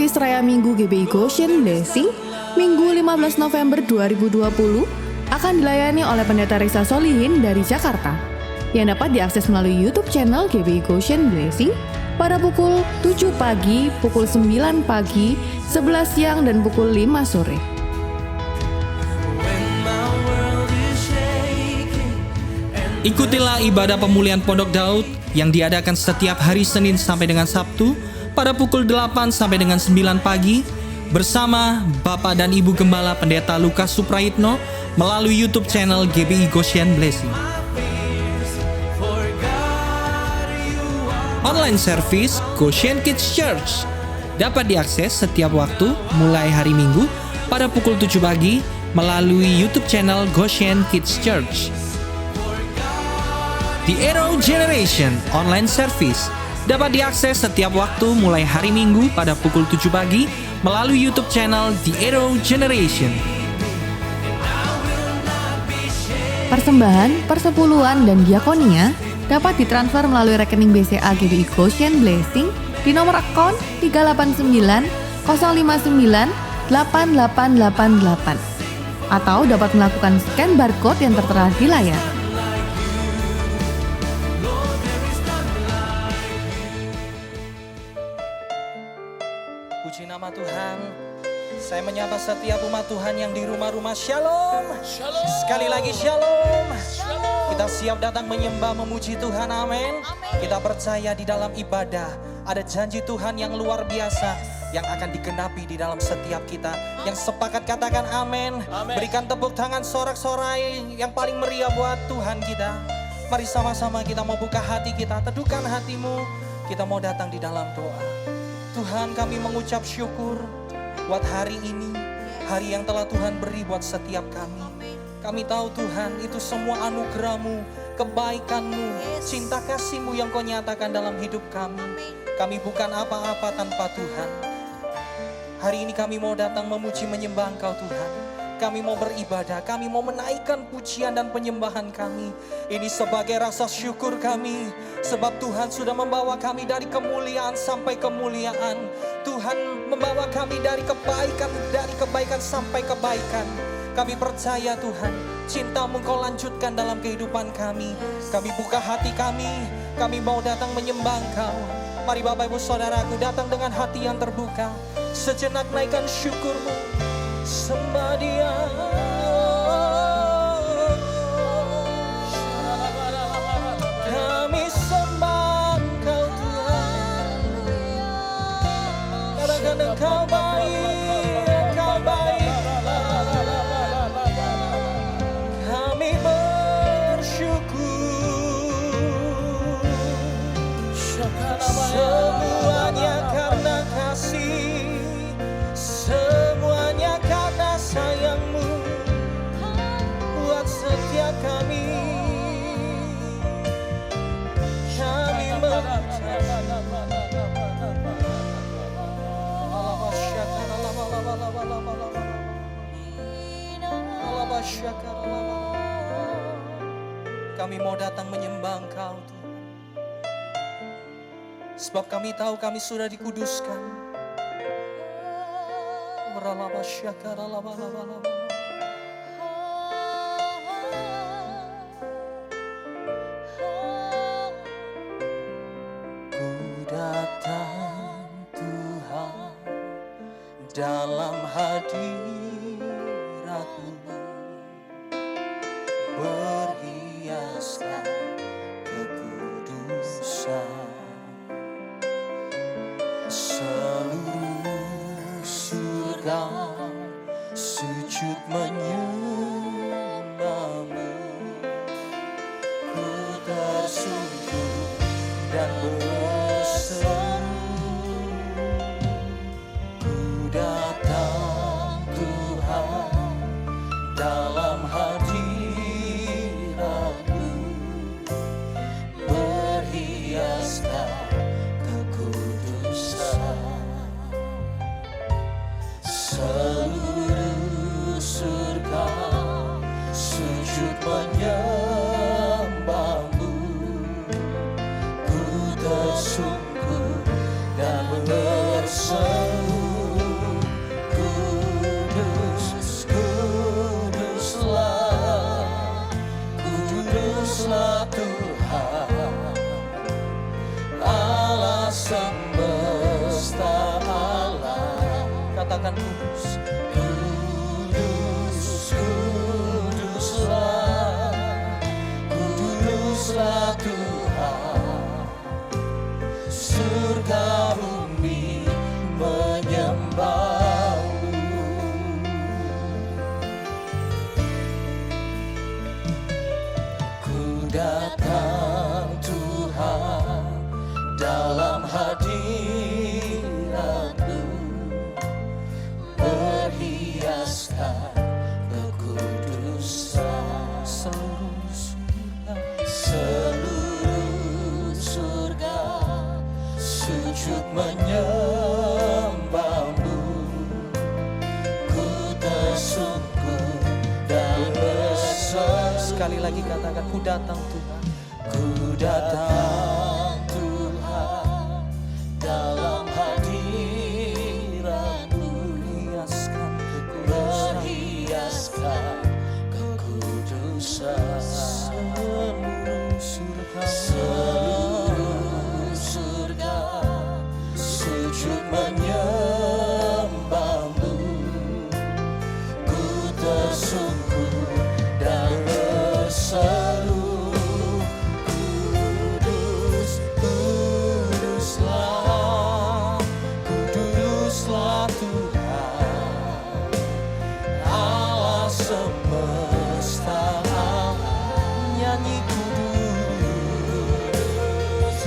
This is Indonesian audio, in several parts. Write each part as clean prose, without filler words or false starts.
Majelis Raya Minggu GBI Goshen Blessing Minggu 15 November 2020 akan dilayani oleh Pendeta Reza Solihin dari Jakarta yang dapat diakses melalui YouTube channel GBI Goshen Blessing pada pukul 7 pagi, pukul 9 pagi, 11 siang, dan pukul 5 sore. Ikutilah ibadah pemulihan Pondok Daud yang diadakan setiap hari Senin sampai dengan Sabtu pada pukul 8 sampai dengan 9 pagi bersama Bapak dan Ibu Gembala Pendeta Lukas Suprayitno melalui YouTube channel GBI Goshen Blessing. Online service Goshen Kids Church dapat diakses setiap waktu mulai hari Minggu pada pukul 7 pagi melalui YouTube channel Goshen Kids Church. The Arrow Generation Online Service dapat diakses setiap waktu mulai hari Minggu pada pukul 7 pagi melalui YouTube channel The Arrow Generation. Persembahan, persepuluhan, dan diakonia dapat ditransfer melalui rekening BCA GBI Goshen Blessing di nomor akun 389 059 8888 atau dapat melakukan scan barcode yang tertera di layar. Puji nama Tuhan. Saya menyapa setiap umat Tuhan yang di rumah-rumah. Shalom. Sekali lagi shalom. Kita siap datang menyembah, memuji Tuhan. Amin. Kita percaya di dalam ibadah ada janji Tuhan yang luar biasa yang akan digenapi di dalam setiap kita. Yang sepakat katakan amin. Berikan tepuk tangan sorak-sorai yang paling meriah buat Tuhan kita. Mari sama-sama kita mau buka hati kita, teduhkan hatimu. Kita mau datang di dalam doa. Tuhan, kami mengucap syukur buat hari ini, hari yang telah Tuhan beri buat setiap kami. Kami tahu Tuhan, itu semua anugerah-Mu, kebaikan-Mu, cinta kasih-Mu yang Kau nyatakan dalam hidup kami. Kami bukan apa-apa tanpa Tuhan. Hari ini kami mau datang memuji menyembah Engkau Tuhan. Kami mau beribadah, kami mau menaikkan pujian dan penyembahan kami. Ini sebagai rasa syukur kami, sebab Tuhan sudah membawa kami dari kemuliaan sampai kemuliaan. Tuhan membawa kami dari kebaikan sampai kebaikan. Kami percaya Tuhan, cinta-Mu Kau lanjutkan dalam kehidupan kami. Kami buka hati kami mau datang menyembah Engkau. Mari Bapak Ibu Saudaraku datang dengan hati yang terbuka. Sejenak naikkan syukur-Mu. Sembah Dia. Kami sembah Engkau Tuhan. Katakan Engkau baik, Engkau baik. Kami bersyukur. Semuanya karena kasih, semuanya karena sayang-Mu buat setiap kami. Kami Kami mau datang menyembah Engkau Tuhan. Sebab kami tahu kami sudah dikuduskan. Ku datang Tuhan dalam hadirat-Mu, berhiaskan kekudusan. Seluruh surga sujud menyembah-Mu. Ku tersungkur dan berseru, ku datang Tuhan dalam hadirat-Mu, berhiaskan kekudusan. Seluruh surga sujud menyembah-Mu. Ku tersungkur dan berseru, kuduslah Tuhan, surga bumi menyembah-Mu. Ku datang Tuhan dalam hadirat-Mu, berhiaskan kekudusan. Seluruh surga sujud menyembah-Mu. Ku tersungkur dan berseru. Sekali lagi katakan, ku datang Tuhan. Ku datang Tuhan dalam hadirat-Mu, berhiaskan kekudusan. Seluruh surga sujud menyembah-Mu. Ku tersungkur dan berseru, kudus, kuduslah, kuduslah Tuhan, Allah semesta alam. Nyanyi kudus,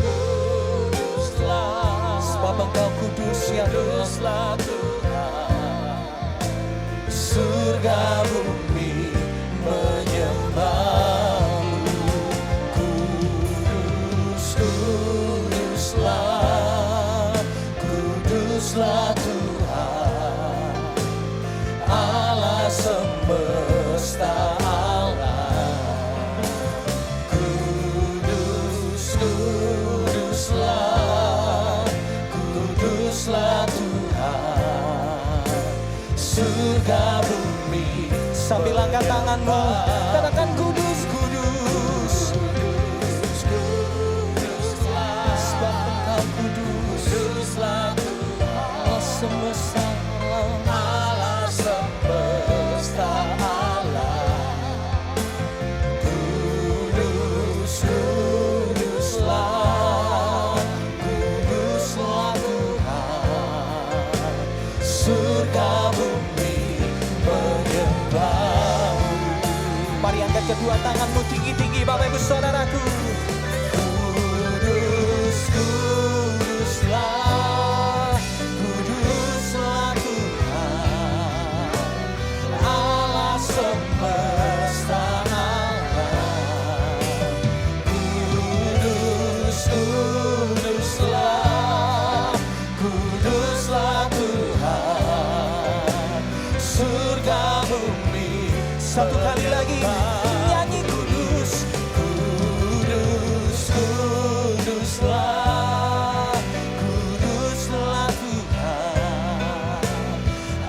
kuduslah, sebab Engkau kudus ya kuduslah Tuhan, surga bumi menyembah-Mu. Kudus, kuduslah, kuduslah Tuhan, Allah semesta alam. Kudus, kuduslah, kuduslah Tuhan, surga bumi. Sambil angkat tanganmu, katakan kudus, kudus, kudus, kuduslah, sebab Engkau kudus, kuduslah Tuhan, Allah semesta alam, Allah semesta alam. Kudus, kuduslah, kuduslah Tuhan, surga bumi menyembah-Mu. Mari angkat kedua tanganmu tinggi-tinggi, Bapak Ibu Saudaraku. Kudus, kuduslah, kuduslah Tuhan, Allah semesta alam. Kudus, kuduslah, kuduslah Tuhan, surga bumi. Satu kali lagi, nyanyi kudus, kudus, kuduslah, kuduslah Tuhan,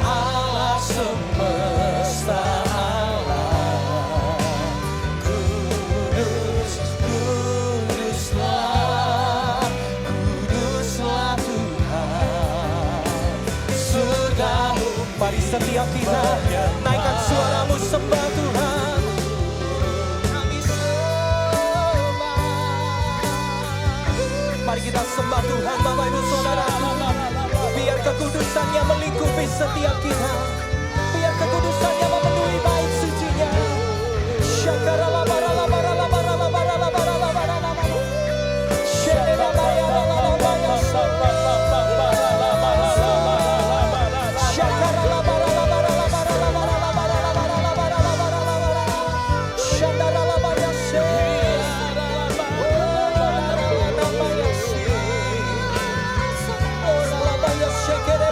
Allah semesta alam. Kudus, kuduslah, kuduslah Tuhan, surga bumi. Mari setiap kita naikkan suaramu sembah Tuhan. Kami sembah. Mari kita sembah Tuhan, Bapak Ibu Saudara. Biar kekudusannya melingkupi setiap kita. Biar kekudusannya memenuhi bait sucinya. Shake it,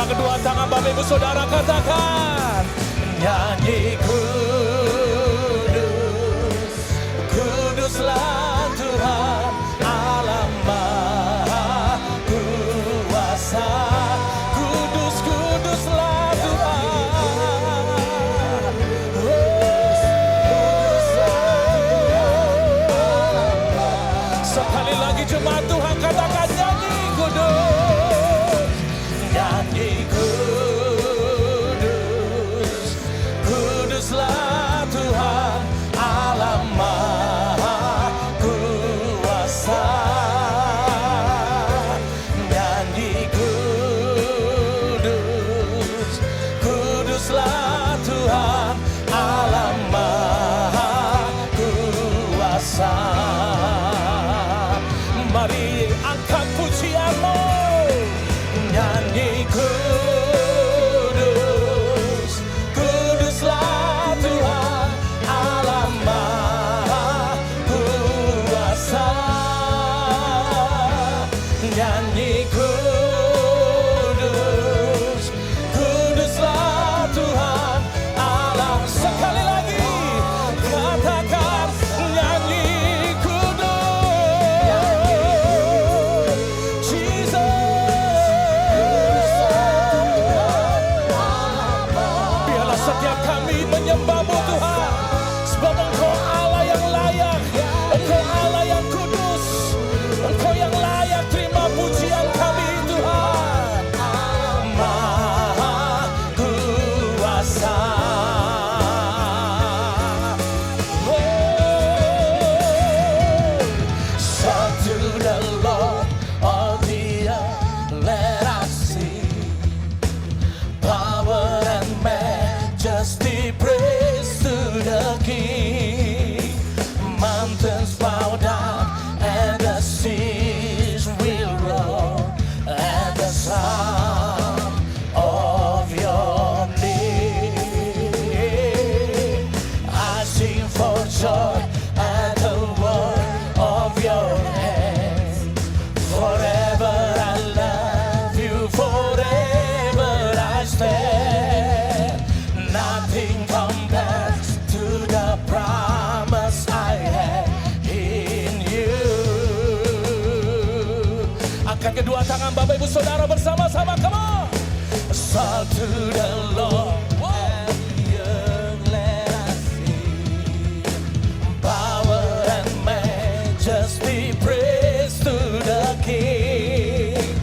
Angkat kedua tangan Bapak Ibu Saudara, katakan nyanyi kudus, kuduslah Tuhan Allah Maha Kuasa. Kudus, kuduslah Tuhan. Sekali lagi jemaat Tuhan, katakan nyanyi kudus, nyanyi kudus, kuduslah Tuhan Allah Maha Kuasa. Nyanyi kudus, kuduslah Tuhan Allah Maha Kuasa. Mari angkat pujianmu, nyanyi kudus, kuduslah Tuhan Allah Maha Kuasa. Nyanyi kudus, kuduslah Tuhan Allah. Sekali lagi katakan nyanyi setiap kami menyembah-Mu Tuhan, sebab Engkau Allah yang layak, Engkau Allah yang kudus, Engkau yang layak terima pujian kami Tuhan. Maha Kuasa. Shout to the Lord of the earth, let us sing. Power and majesty, praise to the King. Mountains bow down and the seas will roar at the sound of your name. I sing for joy at the word of your hands. Forever I love you, forever I stand. Nothing compares to the promise I have in you. Angkat kedua tangan Bapak Ibu Saudara bersama-sama, come on. Shout to the Lord. Let us sing. Power and majesty, praise to the King.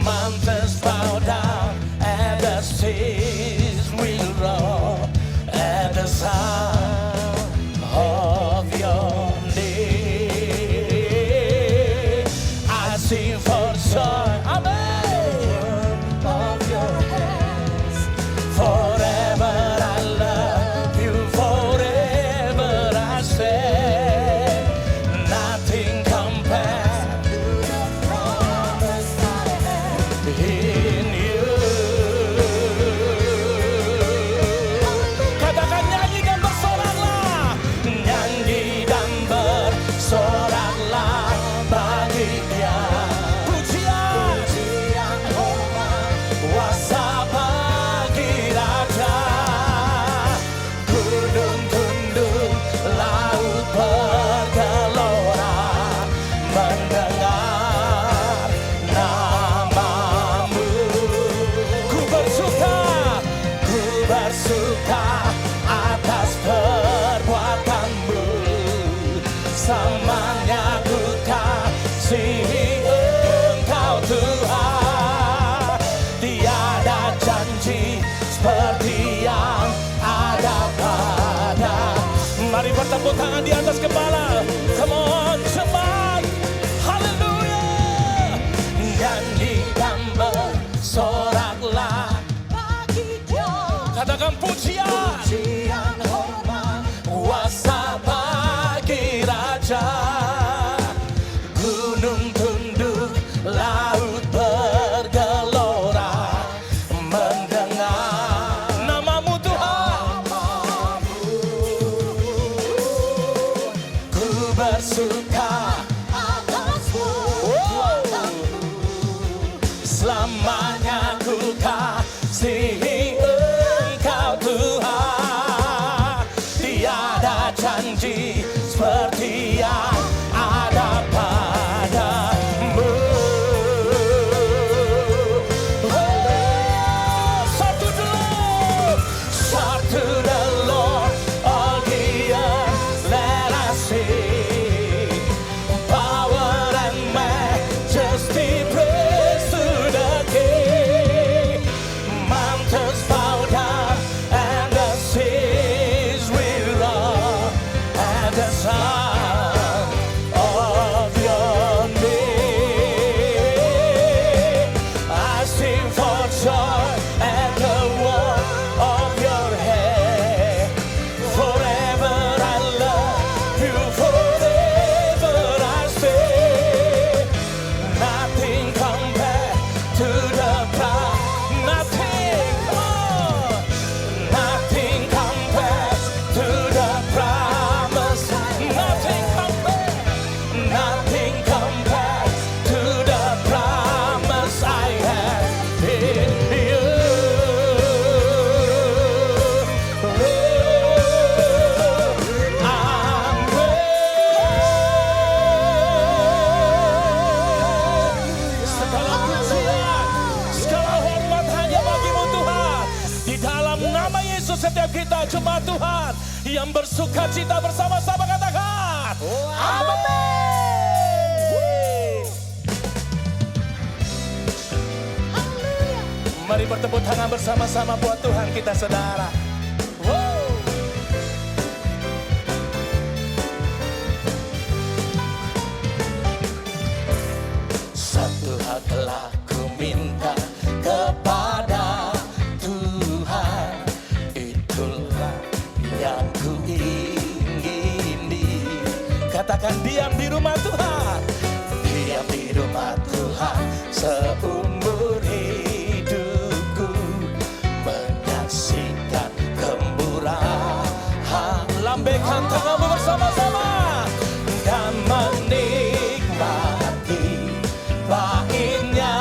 Mountains bow down and the seas will roar at the sound of your name. I sing for joy, amen, of your hands. Forever I love you, forever I stand. Nothing compares to the promise I have in you. Katakan nyanyi dan bersoraklah, nyanyi dan bersoraklah bagi Dia. Pujian, hormat, kuasa bagi Raja. Gunung tunduk, laut bergelora, mendengar namamu. Ku bersuka atas perbuatanmu. Semuanya ku kasihi Engkau Tuhan. Tiada janji seperti yang ada pada. Mari bertepuk tangan di atas kepala. Come on, jemaat. Haleluya. Nyanyi dan bersoraklah bagi Dia. Katakan pujian, hormat, kuasa bagi Raja. Gunung tunduk, laut bergelora, mendengar namamu Tuhan. Ku bersuka Tuhan yang bersuka cita bersama-sama, katakan amin. Mari bertepuk tangan bersama-sama buat Tuhan kita, saudara. Wow. Satu hal telah ku minta kepada Tuhan, itulah yang ku ingini. Katakan diam di rumah Tuhan, diam di rumah Tuhan seumur hidupku, menyaksikan kemurahan. Lambaikan tanganmu bersama-sama dan menikmati baiknya,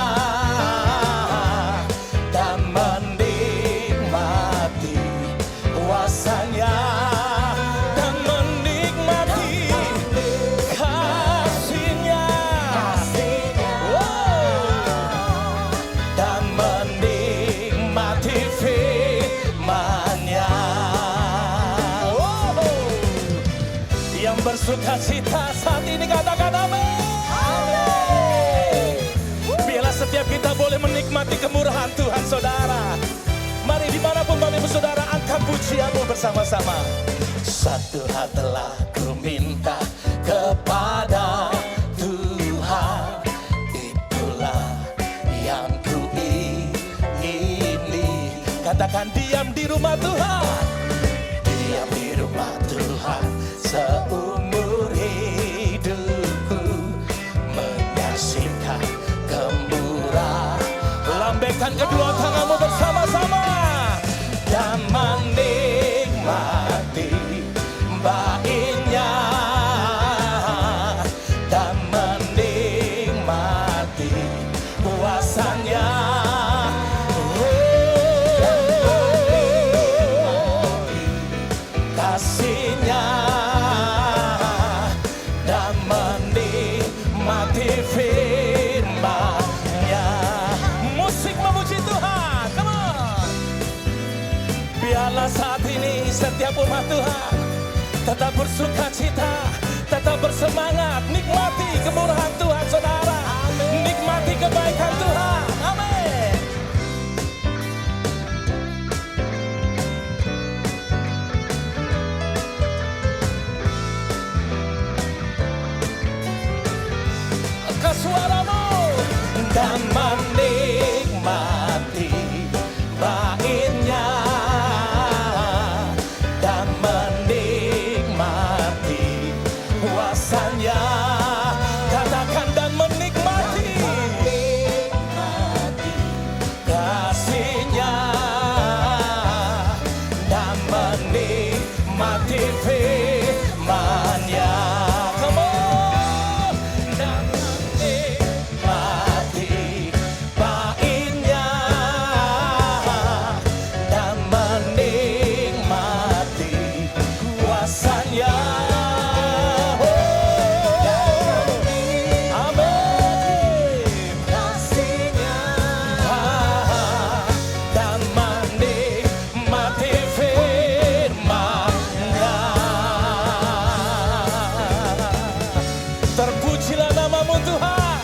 dan menikmati kuasanya, dan menikmati kasihnya, dan menikmati firman-Nya. Yang bersuka cita saat ini katakan amin. Biarlah setiap kita boleh menikmati kemurahan Tuhan, saudara. Mari dimanapun Bapak Ibu Saudara, angkat pujianmu bersama-sama. Satu hal telah ku minta kepada Tuhan, itulah yang ku ingini. Katakan diam di rumah Tuhan, diam di rumah Tuhan seumur hidupku, menyaksikan kemurahan. Lambaikan kedua tanganmu bersama-sama dan menikmati baiknya, dan menikmati kuasanya. Kasihnya dan menikmati firman-Nya. Musik memuji Tuhan, come on. Biarlah saat ini setiap umat Tuhan tetap bersuka cita, tetap bersemangat, nikmati kemurahan Tuhan, saudara. Nikmati kebaikan Tuhan, amin. Angkat suaramu dan menikmati baiknya, dan menikmati kuasanya. Katakan dan menikmati kasihnya, dan menikmati firman-Nya. Come on. Dan menikmati baiknya, dan menikmati kuasanya. Amin. Kasihnya dan menikmati firman-Nya. Terpujilah namamu Tuhan,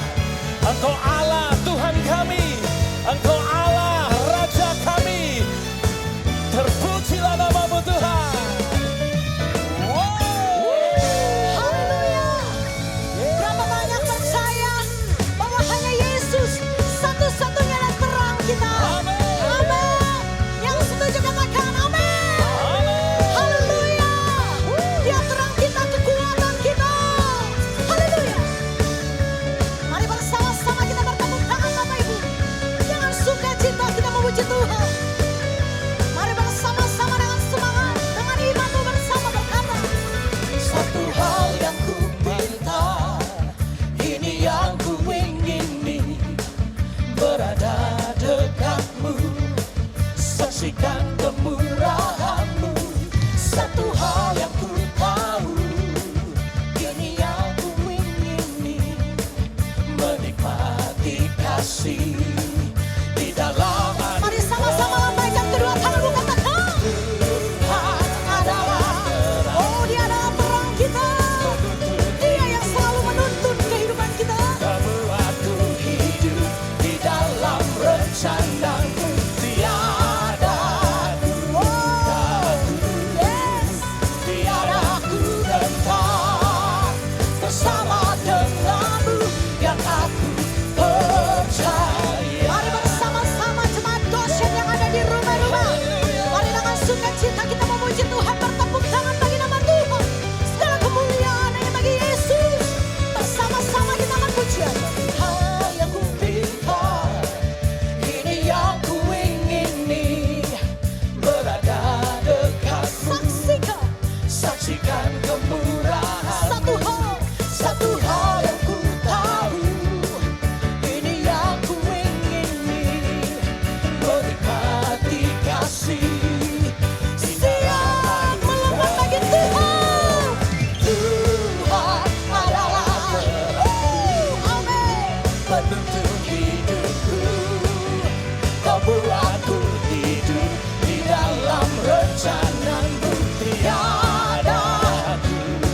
Engkau Allah Tuhan kami, Engkau Allah Raja kami. Terpujilah namamu Tuhan. Haleluya. Berapa banyak percaya bahwa hanya Yesus satu-satunya yang terang kita. Amin. Amin. Yang setuju katakan amin. Amin. Haleluya. Dia terang kita, kekuatan kita. Haleluya. Mari bersama-sama kita bertepuk tangan Bapak Ibu. Dengan sukacita kita memuji Tuhan. Mari bersama-sama dengan semangat, dengan imanmu bersama berkata. Satu hal yang ku minta, ini yang ku ingini, berada dekatmu, saksikan kemurahanmu. Satu hal yang ku tahu, ini yang ku ingini, menikmati kasih di dalam Mari sama-sama lambaikan kedua tanganmu katakan. Tuhan ada Tuhan, bertepuk tangan bagi nama Tuhan. Segala kemuliaan hanya bagi Yesus. Bersama-sama kita akan pujian. Hal yang ku minta, ini yang ku ingini, berada dekatmu. Saksikan kemurahan. Satu hal yang ku tahu, ini yang ku ingini, menikmati kasih. Siap melompat bagi Tuhan. Tuhan adalah amin, Penuntun hidupku, kau buatku hidup di dalam rencanamu. Tiada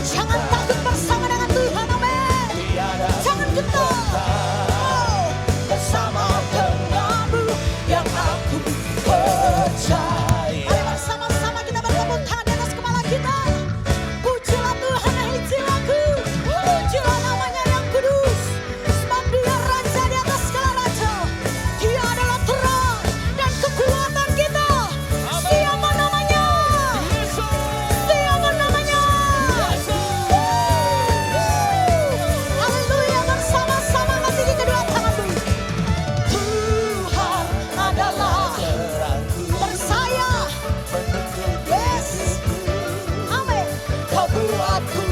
jangan takut bersama dengan Tuhan, amin. Jangan gentar, bersama denganmu yang aku percaya. mari bersama-sama kita bertepuk tangan di atas kepala kita. Pujilah Tuhan yang jiwaku, pujilah namanya yang kudus. Sebab Dia Raja di atas segala raja. Dia adalah terang dan kekuatan kita. Siapa namanya? Siapa namanya? Haleluya, bersama-sama angkat tinggi kedua tanganmu. Tuhan adalah bersaya. Yes. Amin. Kau buatku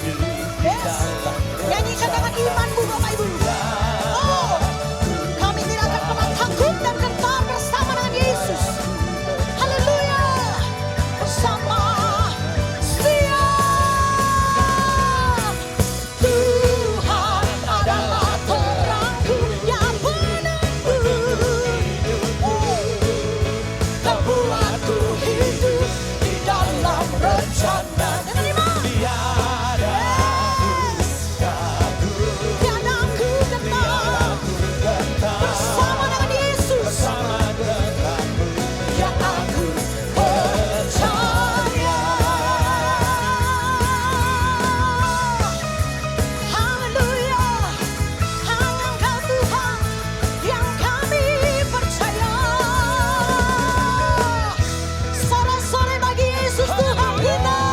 hidup di Yes. dalam Nyanyikan dengan imanmu Bapak Ibu. Oh, kami tidak akan pernah takut dan gentar bersama dengan Yesus. Haleluya. Bersama siap. Tuhan adalah terangku, ya benarku. Kau buatku hidup di dalam rencana. Dengan iman. Tiada Tiada aku gentar bersama dengan Yesus. sama denganmu Yang aku percaya. Haleluya, hanya Engkau Tuhan yang kami percaya. Sorak-sorai bagi Yesus Tuhan kita.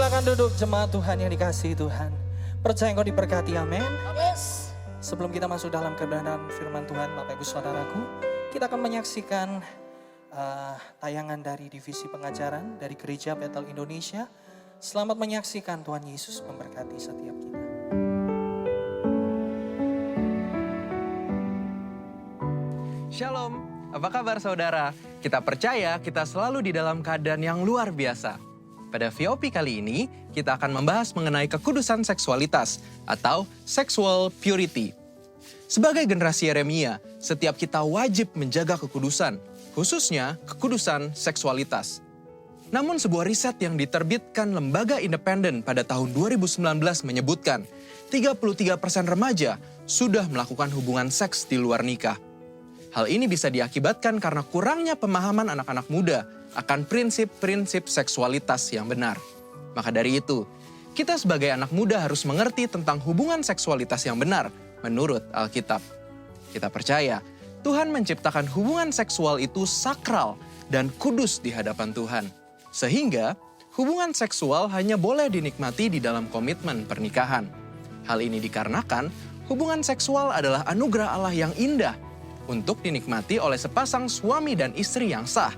Silakan duduk jemaat Tuhan yang dikasihi Tuhan. Percaya engkau diberkati, amin. Yes. Sebelum kita masuk dalam kebenaran firman Tuhan, Bapak Ibu Saudaraku, kita akan menyaksikan tayangan dari divisi pengajaran dari Gereja Bethel Indonesia. Selamat menyaksikan, Tuhan Yesus memberkati setiap kita. Shalom, apa kabar saudara? Kita percaya kita selalu di dalam keadaan yang luar biasa. Pada VOP kali ini, kita akan membahas mengenai kekudusan seksualitas atau sexual purity. Sebagai generasi Yeremia, setiap kita wajib menjaga kekudusan, khususnya kekudusan seksualitas. Namun sebuah riset yang diterbitkan lembaga independen pada tahun 2019 menyebutkan 33% remaja sudah melakukan hubungan seks di luar nikah. Hal ini bisa diakibatkan karena kurangnya pemahaman anak-anak muda akan prinsip-prinsip seksualitas yang benar. Maka dari itu, kita sebagai anak muda harus mengerti tentang hubungan seksualitas yang benar menurut Alkitab. Kita percaya Tuhan menciptakan hubungan seksual itu sakral dan kudus di hadapan Tuhan. Sehingga hubungan seksual hanya boleh dinikmati di dalam komitmen pernikahan. Hal ini dikarenakan hubungan seksual adalah anugerah Allah yang indah untuk dinikmati oleh sepasang suami dan istri yang sah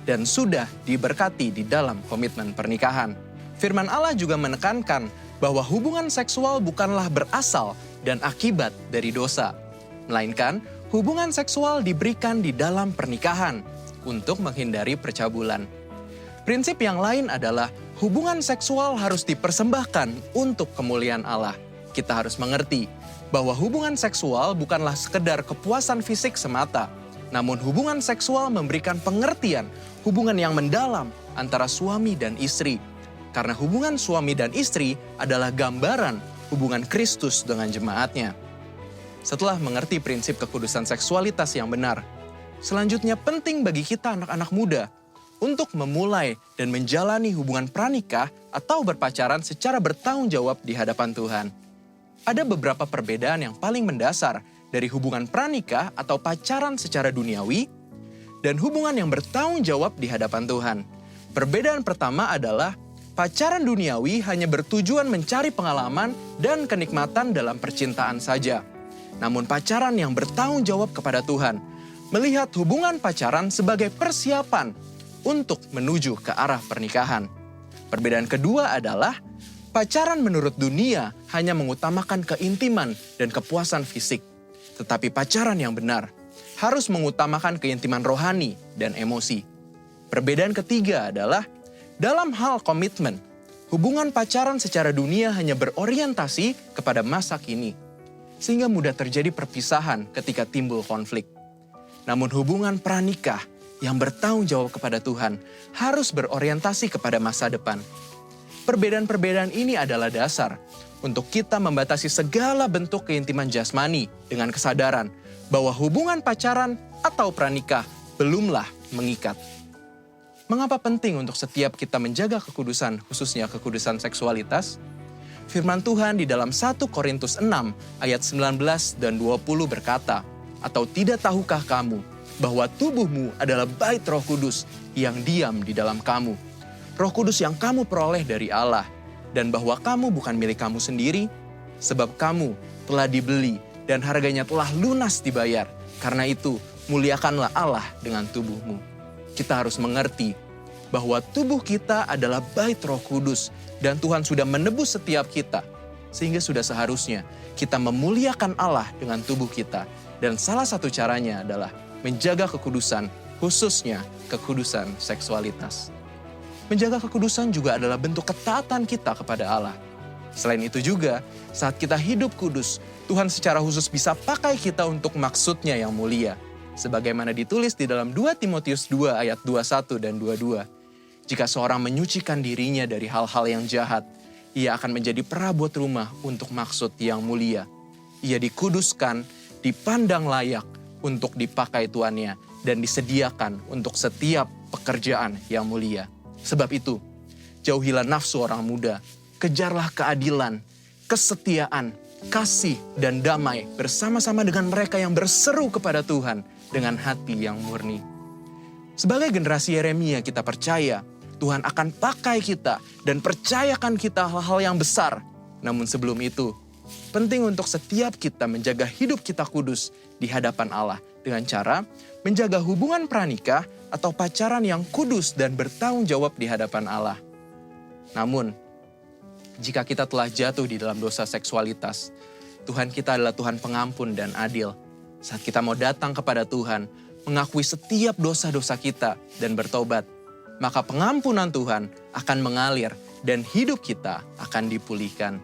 dan sudah diberkati di dalam komitmen pernikahan. Firman Allah juga menekankan bahwa hubungan seksual bukanlah berasal dan akibat dari dosa, melainkan hubungan seksual diberikan di dalam pernikahan untuk menghindari percabulan. Prinsip yang lain adalah hubungan seksual harus dipersembahkan untuk kemuliaan Allah. Kita harus mengerti bahwa hubungan seksual bukanlah sekedar kepuasan fisik semata, namun hubungan seksual memberikan pengertian hubungan yang mendalam antara suami dan istri. Karena hubungan suami dan istri adalah gambaran hubungan Kristus dengan jemaatnya. Setelah mengerti prinsip kekudusan seksualitas yang benar, selanjutnya penting bagi kita anak-anak muda untuk memulai dan menjalani hubungan pranikah atau berpacaran secara bertanggung jawab di hadapan Tuhan. Ada beberapa perbedaan yang paling mendasar dari hubungan pranikah atau pacaran secara duniawi dan hubungan yang bertanggung jawab di hadapan Tuhan. Perbedaan pertama adalah pacaran duniawi hanya bertujuan mencari pengalaman dan kenikmatan dalam percintaan saja. Namun pacaran yang bertanggung jawab kepada Tuhan melihat hubungan pacaran sebagai persiapan untuk menuju ke arah pernikahan. Perbedaan kedua adalah pacaran menurut dunia hanya mengutamakan keintiman dan kepuasan fisik. Tetapi pacaran yang benar harus mengutamakan keintiman rohani dan emosi. Perbedaan ketiga adalah dalam hal komitmen, hubungan pacaran secara dunia hanya berorientasi kepada masa kini, sehingga mudah terjadi perpisahan ketika timbul konflik. Namun hubungan pranikah yang bertanggung jawab kepada Tuhan harus berorientasi kepada masa depan. Perbedaan-perbedaan ini adalah dasar untuk kita membatasi segala bentuk keintiman jasmani dengan kesadaran bahwa hubungan pacaran atau pranikah belumlah mengikat. Mengapa penting untuk setiap kita menjaga kekudusan, khususnya kekudusan seksualitas? Firman Tuhan di dalam 1 Korintus 6 ayat 19 dan 20 berkata, "Atau tidak tahukah kamu bahwa tubuhmu adalah bait Roh Kudus yang diam di dalam kamu? Roh Kudus yang kamu peroleh dari Allah, dan bahwa kamu bukan milik kamu sendiri, sebab kamu telah dibeli dan harganya telah lunas dibayar. Karena itu, muliakanlah Allah dengan tubuhmu." Kita harus mengerti bahwa tubuh kita adalah bait Roh Kudus dan Tuhan sudah menebus setiap kita. Sehingga sudah seharusnya kita memuliakan Allah dengan tubuh kita. Dan salah satu caranya adalah menjaga kekudusan, khususnya kekudusan seksualitas. Menjaga kekudusan juga adalah bentuk ketaatan kita kepada Allah. Selain itu juga, saat kita hidup kudus, Tuhan secara khusus bisa pakai kita untuk maksudnya yang mulia. Sebagaimana ditulis di dalam 2 Timotius 2 ayat 21 dan 22. Jika seorang menyucikan dirinya dari hal-hal yang jahat, ia akan menjadi perabot rumah untuk maksud yang mulia. Ia dikuduskan, dipandang layak untuk dipakai tuannya, dan disediakan untuk setiap pekerjaan yang mulia. Sebab itu, jauhilah nafsu orang muda, kejarlah keadilan, kesetiaan, kasih, dan damai bersama-sama dengan mereka yang berseru kepada Tuhan dengan hati yang murni. Sebagai generasi Yeremia kita percaya Tuhan akan pakai kita dan percayakan kita hal-hal yang besar. Namun sebelum itu, penting untuk setiap kita menjaga hidup kita kudus di hadapan Allah dengan cara menjaga hubungan pranikah atau pacaran yang kudus dan bertanggung jawab di hadapan Allah. Namun, jika kita telah jatuh di dalam dosa seksualitas, Tuhan kita adalah Tuhan pengampun dan adil. Saat kita mau datang kepada Tuhan, mengakui setiap dosa-dosa kita dan bertobat, maka pengampunan Tuhan akan mengalir dan hidup kita akan dipulihkan.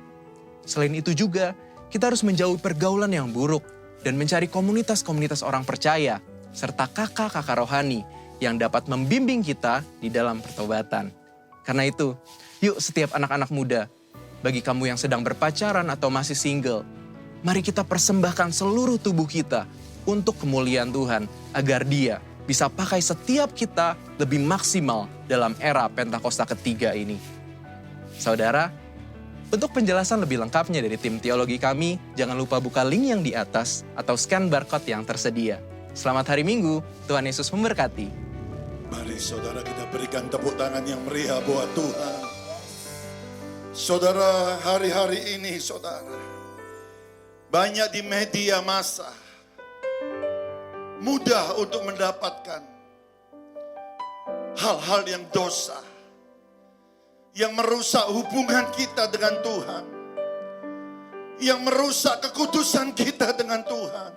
Selain itu juga, kita harus menjauhi pergaulan yang buruk dan mencari komunitas-komunitas orang percaya, serta kakak-kakak rohani yang dapat membimbing kita di dalam pertobatan. Karena itu, yuk setiap anak-anak muda, bagi kamu yang sedang berpacaran atau masih single, mari kita persembahkan seluruh tubuh kita untuk kemuliaan Tuhan, agar Dia bisa pakai setiap kita lebih maksimal dalam era Pentakosta ketiga ini. Saudara, untuk penjelasan lebih lengkapnya dari tim teologi kami, jangan lupa buka link yang di atas atau scan barcode yang tersedia. Selamat hari Minggu, Tuhan Yesus memberkati. Mari saudara kita berikan tepuk tangan yang meriah buat Tuhan. Saudara, hari-hari ini saudara, banyak di media massa mudah untuk mendapatkan hal-hal yang dosa, yang merusak hubungan kita dengan Tuhan, yang merusak kekudusan kita dengan Tuhan.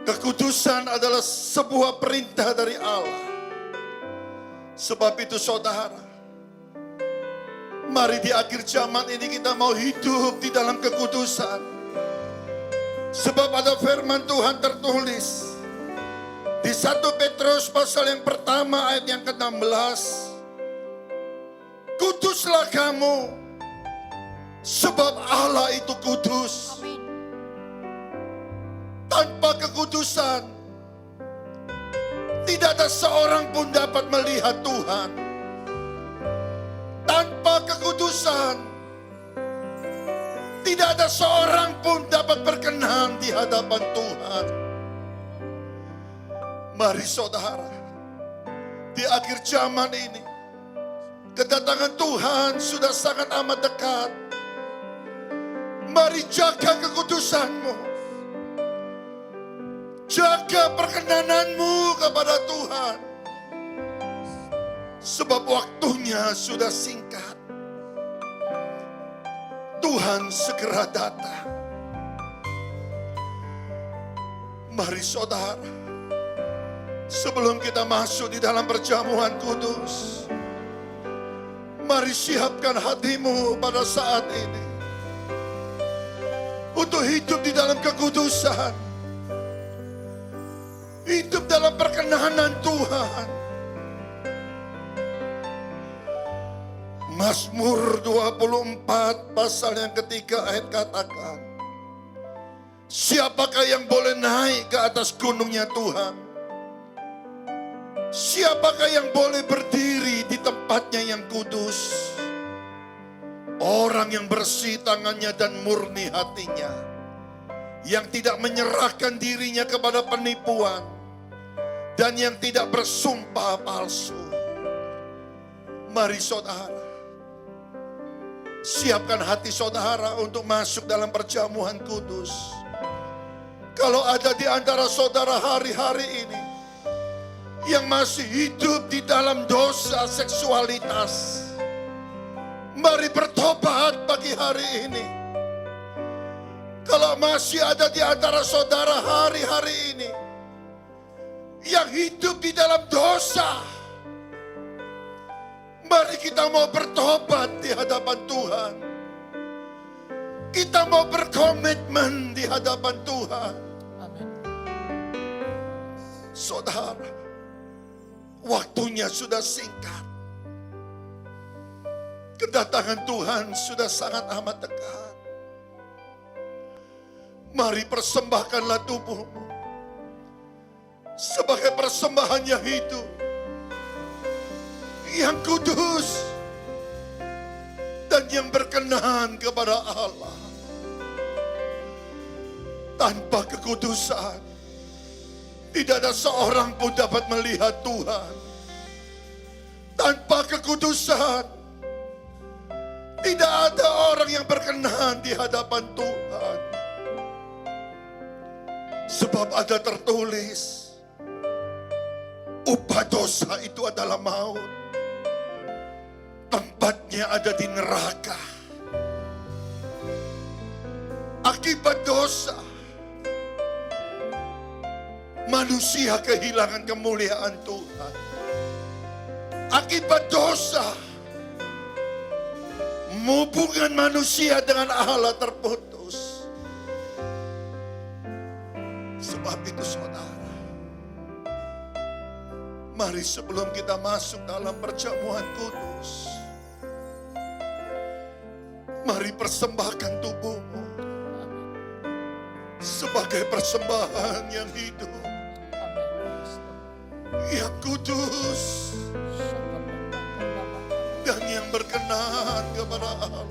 Kekudusan adalah sebuah perintah dari Allah. Sebab itu saudara, mari di akhir zaman ini kita mau hidup di dalam kekudusan. Sebab ada firman Tuhan tertulis di 1 Petrus pasal yang pertama ayat yang ke-16. Kuduslah kamu, sebab Allah itu kudus. Tanpa kekudusan, tidak ada seorang pun dapat melihat Tuhan. Tanpa kekudusan, tidak ada seorang pun dapat berkenan di hadapan Tuhan. Mari saudara, di akhir zaman ini, kedatangan Tuhan sudah sangat amat dekat. Mari jaga kekudusanmu. Jaga perkenananmu kepada Tuhan. Sebab waktunya sudah singkat. Tuhan segera datang. Mari saudara, sebelum kita masuk di dalam perjamuan kudus, mari siapkan hatimu pada saat ini untuk hidup di dalam kekudusan. Hidup dalam perkenanan Tuhan. Mazmur 24 pasal yang ketiga ayat katakan, siapakah yang boleh naik ke atas gunungnya Tuhan? Siapakah yang boleh berdiri di tempatnya yang kudus? Orang yang bersih tangannya dan murni hatinya, yang tidak menyerahkan dirinya kepada penipuan, dan yang tidak bersumpah palsu. Mari saudara, siapkan hati saudara untuk masuk dalam perjamuan kudus. Kalau ada di antara saudara hari-hari ini yang masih hidup di dalam dosa seksualitas, mari bertobat pagi hari ini. Kalau masih ada di antara saudara hari-hari ini yang hidup di dalam dosa, mari kita mau bertobat di hadapan Tuhan. Kita mau berkomitmen di hadapan Tuhan. Amin. Saudara, waktunya sudah singkat. Kedatangan Tuhan sudah sangat amat dekat. Mari persembahkanlah tubuhmu sebagai persembahan yang hidup, yang kudus, dan yang berkenan kepada Allah. Tanpa kekudusan, tidak ada seorang pun dapat melihat Tuhan. Tanpa kekudusan, tidak ada orang yang berkenan di hadapan Tuhan. Sebab ada tertulis, upah dosa itu adalah maut. Tempatnya ada di neraka. Akibat dosa, manusia kehilangan kemuliaan Tuhan. Akibat dosa, hubungan manusia dengan Allah terputus. Sebab itu saudara, mari sebelum kita masuk dalam perjamuan kudus, mari persembahkan tubuhmu sebagai persembahan yang hidup, yang kudus, dan yang berkenan kepada Allah.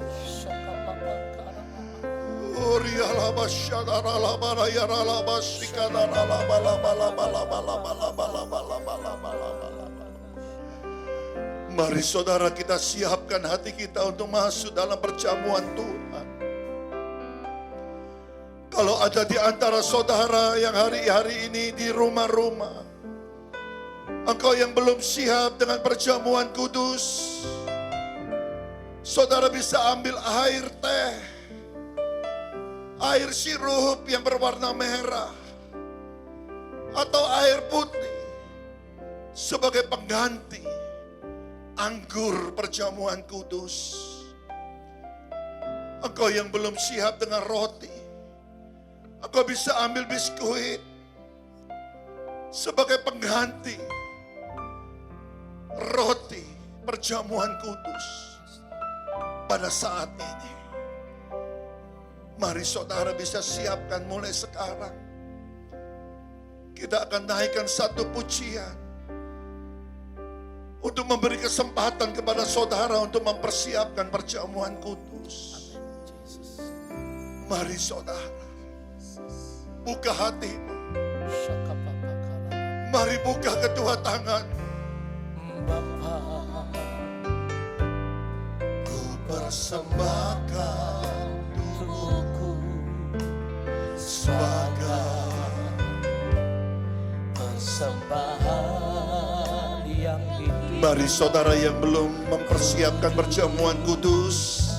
Mari saudara kita siapkan hati kita untuk masuk dalam perjamuan Tuhan. Kalau ada di antara saudara yang hari-hari ini di rumah-rumah, engkau yang belum siap dengan perjamuan kudus, saudara bisa ambil air teh, air sirup yang berwarna merah, atau air putih sebagai pengganti anggur perjamuan kudus. Engkau yang belum siap dengan roti, engkau bisa ambil biskuit sebagai pengganti roti perjamuan kudus pada saat ini. Mari saudara bisa siapkan mulai sekarang. Kita akan naikkan satu pujian untuk memberi kesempatan kepada saudara untuk mempersiapkan perjamuan kudus. Mari saudara, buka hatimu. Mari buka kedua tangan. Ku persembahkan tubuhku sebagai persembahan yang hidup. Mari saudara yang belum mempersiapkan perjamuan kudus,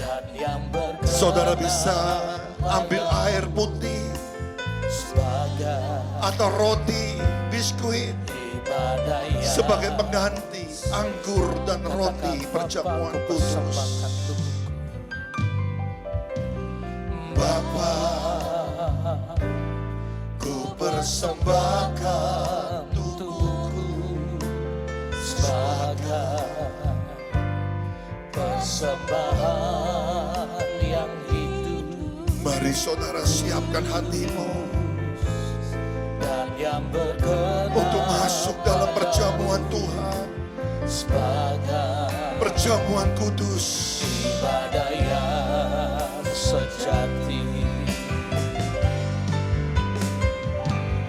Dan yang saudara bisa ambil air putih sebagai atau roti, biskuit ibadah yang sebagai pengganti anggur dan roti perjamuan kudus. Bapa, ku persembahkan tubuhku sebagai persembahan yang hidup. Mari saudara siapkan hatimu Dan yang berkenan untuk masuk dalam perjamuan Tuhan, sebagai perjamuan kudus. ibadah yang sejati.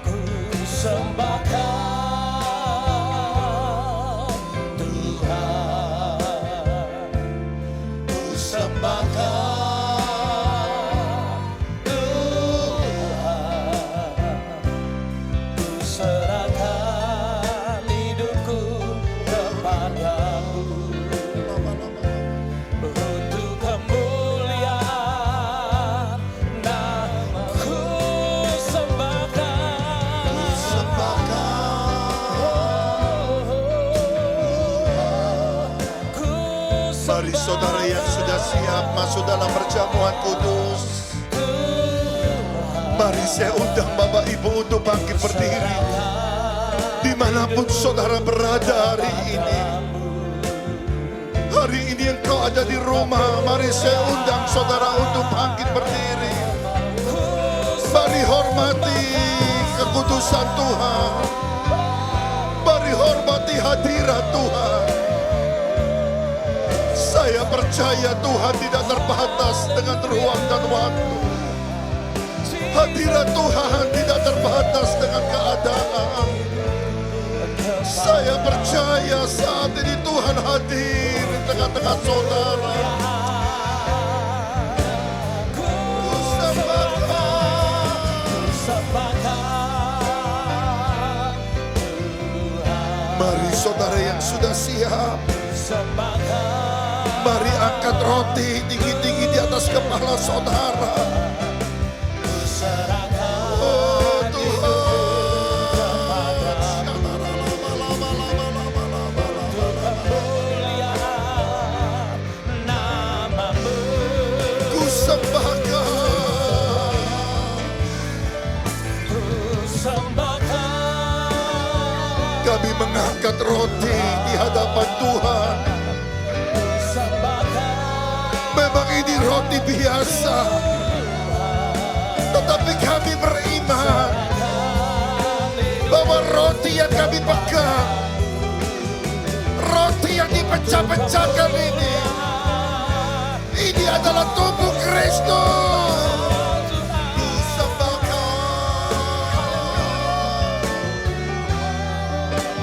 Ku sembahkan Tuhan, ku sembahkan Tuhan, ku serahkan hidupku kepadamu. Untuk kemuliaan nama-Ku sembahkan. Ku Mari saudara yang sudah siap masuk dalam perjamuan kudus, mari saya undang Bapak Ibu untuk bangkit berdiri. Dimanapun saudara berada hari ini, hari ini engkau ada di rumah, mari saya undang saudara untuk bangkit berdiri. Mari hormati kekudusan Tuhan, mari hormati hadirat Tuhan. Saya percaya Tuhan tidak terbatas dengan ruang dan waktu. Hadirat Tuhan tidak terbatas dengan keadaan. Saya percaya saat ini Tuhan hadir di tengah-tengah saudara. Ku sembahkan. Mari saudara yang sudah siap, mari angkat roti tinggi-tinggi di atas kepala saudara. Oh Tuhan. Ku sembahkan. Kami mengangkat roti di hadapan Tuhan. Memang ini roti biasa, tetapi kami beriman bahwa roti yang kami pegang, roti yang dipecah-pecahkan ini adalah tubuh Kristus. Ku sembahkan.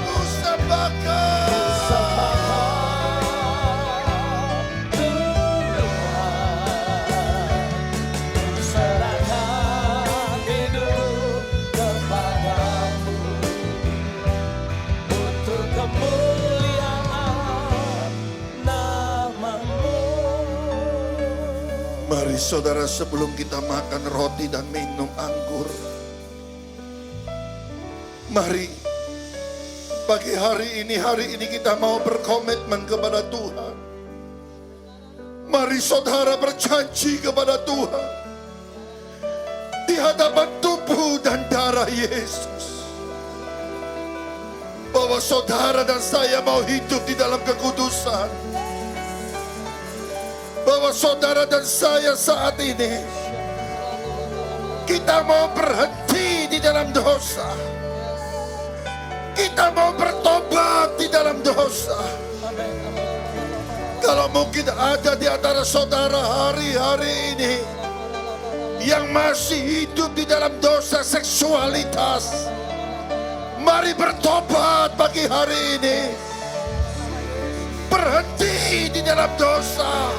Ku sembahkan. Mari saudara, sebelum kita makan roti dan minum anggur, mari pagi hari ini kita mau berkomitmen kepada Tuhan. Mari saudara berjanji kepada Tuhan di hadapan tubuh dan darah Yesus, bahwa saudara dan saya mau hidup di dalam kekudusan. Bahwa saudara dan saya saat ini kita mau berhenti di dalam dosa. Kita mau bertobat di dalam dosa. Kalau mungkin ada di antara saudara hari-hari ini yang masih hidup di dalam dosa seksualitas, mari bertobat pagi hari ini. Berhenti di dalam dosa.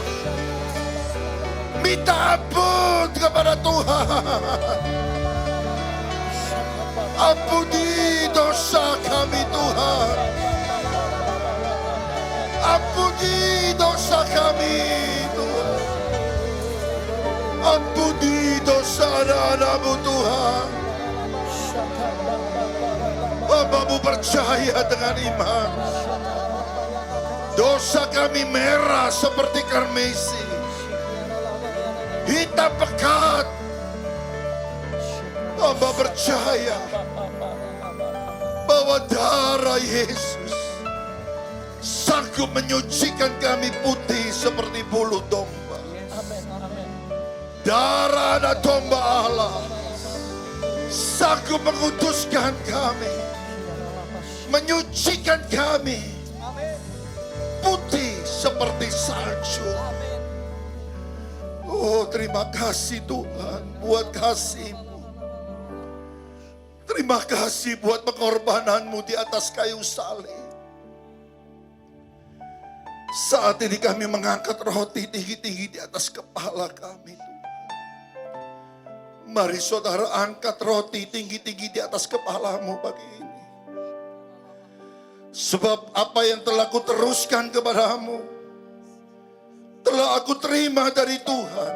Minta ampun kepada Tuhan. Ampuni dosa kami Tuhan. Ampuni dosa kami Tuhan. Ampuni dosa anak-anak-Mu Tuhan. Hamba-Mu percaya dengan iman. Dosa kami merah seperti karmesi, hitam pekat. Hamba percaya bahwa darah Yesus sanggup menyucikan kami putih seperti bulu domba. Darah anak domba Allah sanggup menguduskan kami, menyucikan kami putih seperti salju. Oh, terima kasih Tuhan buat kasih-Mu. Terima kasih buat pengorbanan-Mu di atas kayu salib. Saat ini kami mengangkat roti tinggi-tinggi di atas kepala kami Tuhan. Mari saudara angkat roti tinggi-tinggi di atas kepala-Mu pagi ini. Sebab apa yang telah aku teruskan kepadamu telah aku terima dari Tuhan,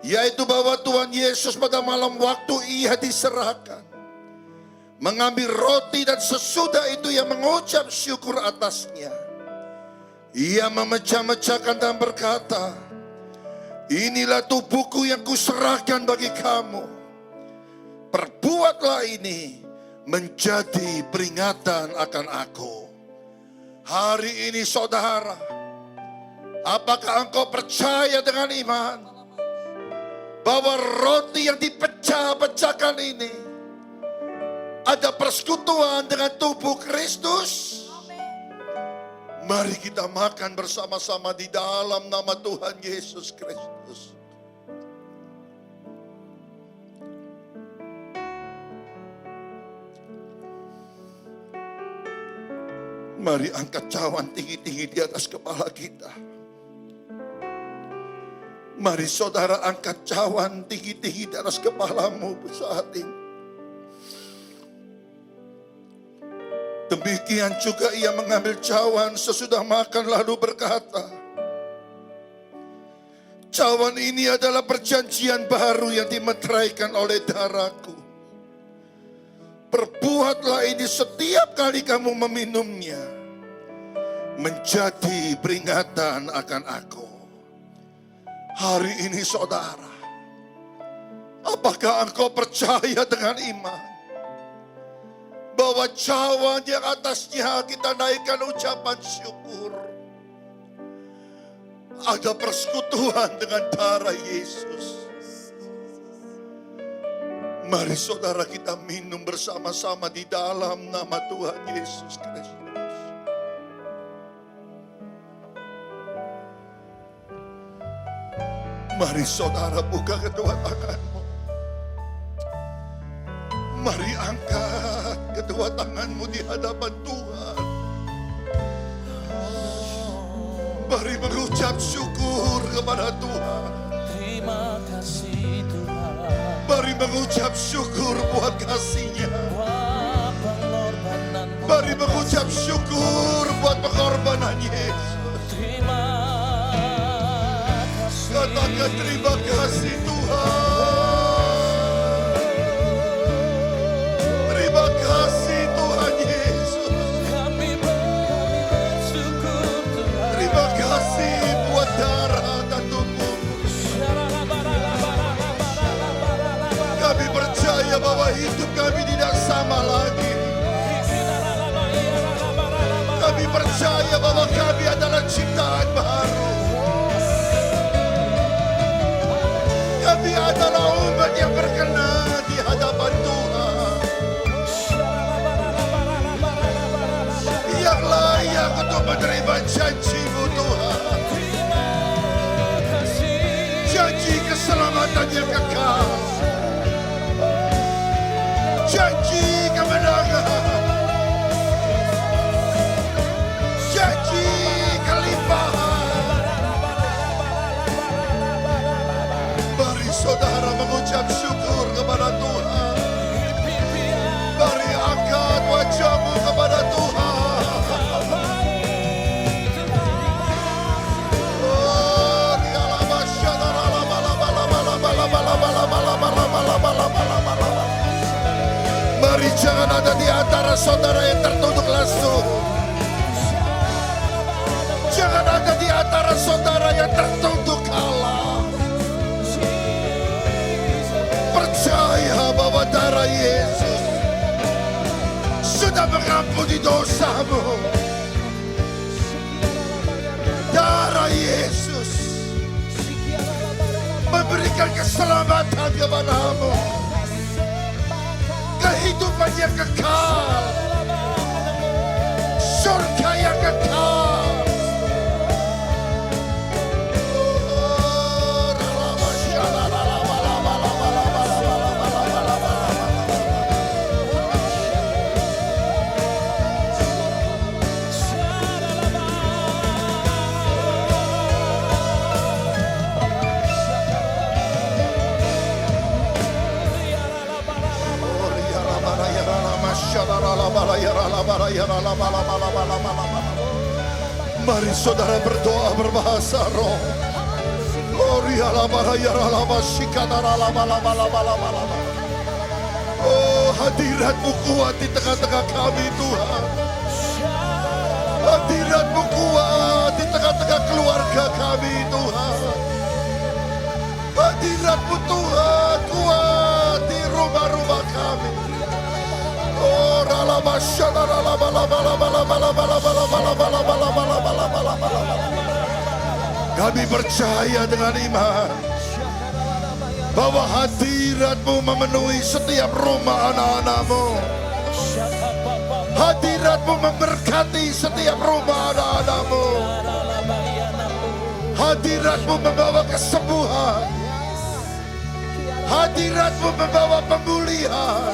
yaitu bahwa Tuhan Yesus pada malam waktu Ia diserahkan, mengambil roti dan sesudah itu Ia mengucap syukur atasnya. Ia memecah-mecahkan dan berkata, inilah tubuhku yang kuserahkan bagi kamu. Perbuatlah ini menjadi peringatan akan aku. Hari ini saudara, apakah engkau percaya dengan iman bahwa roti yang dipecah-pecahkan ini ada persekutuan dengan tubuh Kristus? Mari kita makan bersama-sama di dalam nama Tuhan Yesus Kristus. Mari angkat cawan tinggi-tinggi di atas kepala kita. Mari saudara angkat cawan tinggi-tinggi di atas kepalamu saat ini. Demikian juga ia mengambil cawan sesudah makan lalu berkata, cawan ini adalah perjanjian baru yang dimeteraikan oleh darahku. Perbuatlah ini setiap kali kamu meminumnya, menjadi peringatan akan aku. Hari ini saudara, apakah engkau percaya dengan iman bahwa cawan yang atasnya kita naikkan ucapan syukur, ada persekutuan dengan darah Yesus. Mari saudara kita minum bersama-sama di dalam nama Tuhan Yesus Kristus. Mari saudara buka kedua tanganmu. Mari angkat kedua tanganmu di hadapan Tuhan. Mari mengucap syukur kepada Tuhan. Terima kasih Tuhan. Mari mengucap syukur buat kasih-Nya. Buat pengorbanan-Mu. Mari mengucap syukur buat pengorbanan Yesus. Terima kasih. Katakan terima kasih Tuhan. Terima kasih Tuhan Yesus. Kami bersyukur Tuhan. Terima kasih buat darah dan tubuh. Kami percaya bahwa hidup kami tidak sama lagi. Kami percaya bahwa kami adalah ciptaan baru. Kami adalah umat yang berkenan di hadapan Tuhan, yang layak untuk menerima janji-Mu Tuhan. Janji keselamatan yang kekal, janji kemenangan, janji kelimpahan. Mari saudara mengucap syukur kepada Tuhan. Mari angkat wajahmu kepada Tuhan. Oh, dialah mari jangan ada di antara saudara yang tertunduk langsung. Jangan ada di antara saudara yang tertunduk kalah. Percaya bahwa darah Yesus sudah mengampuni dosamu. Darah Yesus memberikan keselamatan kepadamu, kehidupan yang kekal, surga yang kekal. Mari saudara berdoa berbahasa roh. Oh, hadirat-Mu kuat di tengah-tengah kami Tuhan. Hadirat-Mu kuat di tengah-tengah keluarga kami Tuhan. Hadirat-Mu Tuhan kuat di rumah-rumah kami. Oh, kami percaya dengan iman bahwa hadirat-Mu memenuhi setiap rumah anak-anak-Mu. Hadirat-Mu memberkati setiap rumah anak-anak-Mu. Hadirat-Mu membawa kesembuhan. Hadirat-Mu membawa pemulihan.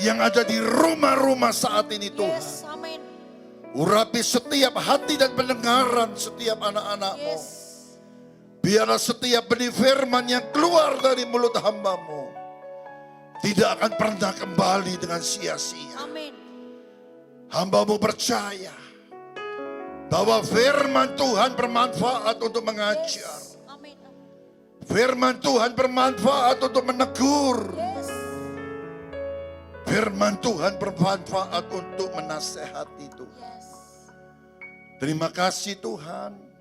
yang ada di rumah-rumah saat ini Tuhan. Yes, amin. Urapi setiap hati dan pendengaran setiap anak-anak-Mu. Yes. Biarlah setiap benih firman yang keluar dari mulut hamba-Mu tidak akan pernah kembali dengan sia-sia. Amin. Hamba-Mu percaya bahwa firman Tuhan bermanfaat untuk mengajar. Amin. Firman Tuhan bermanfaat untuk menegur. Yes. Firman Tuhan bermanfaat untuk menasehati Tuhan. Yes. Terima kasih Tuhan.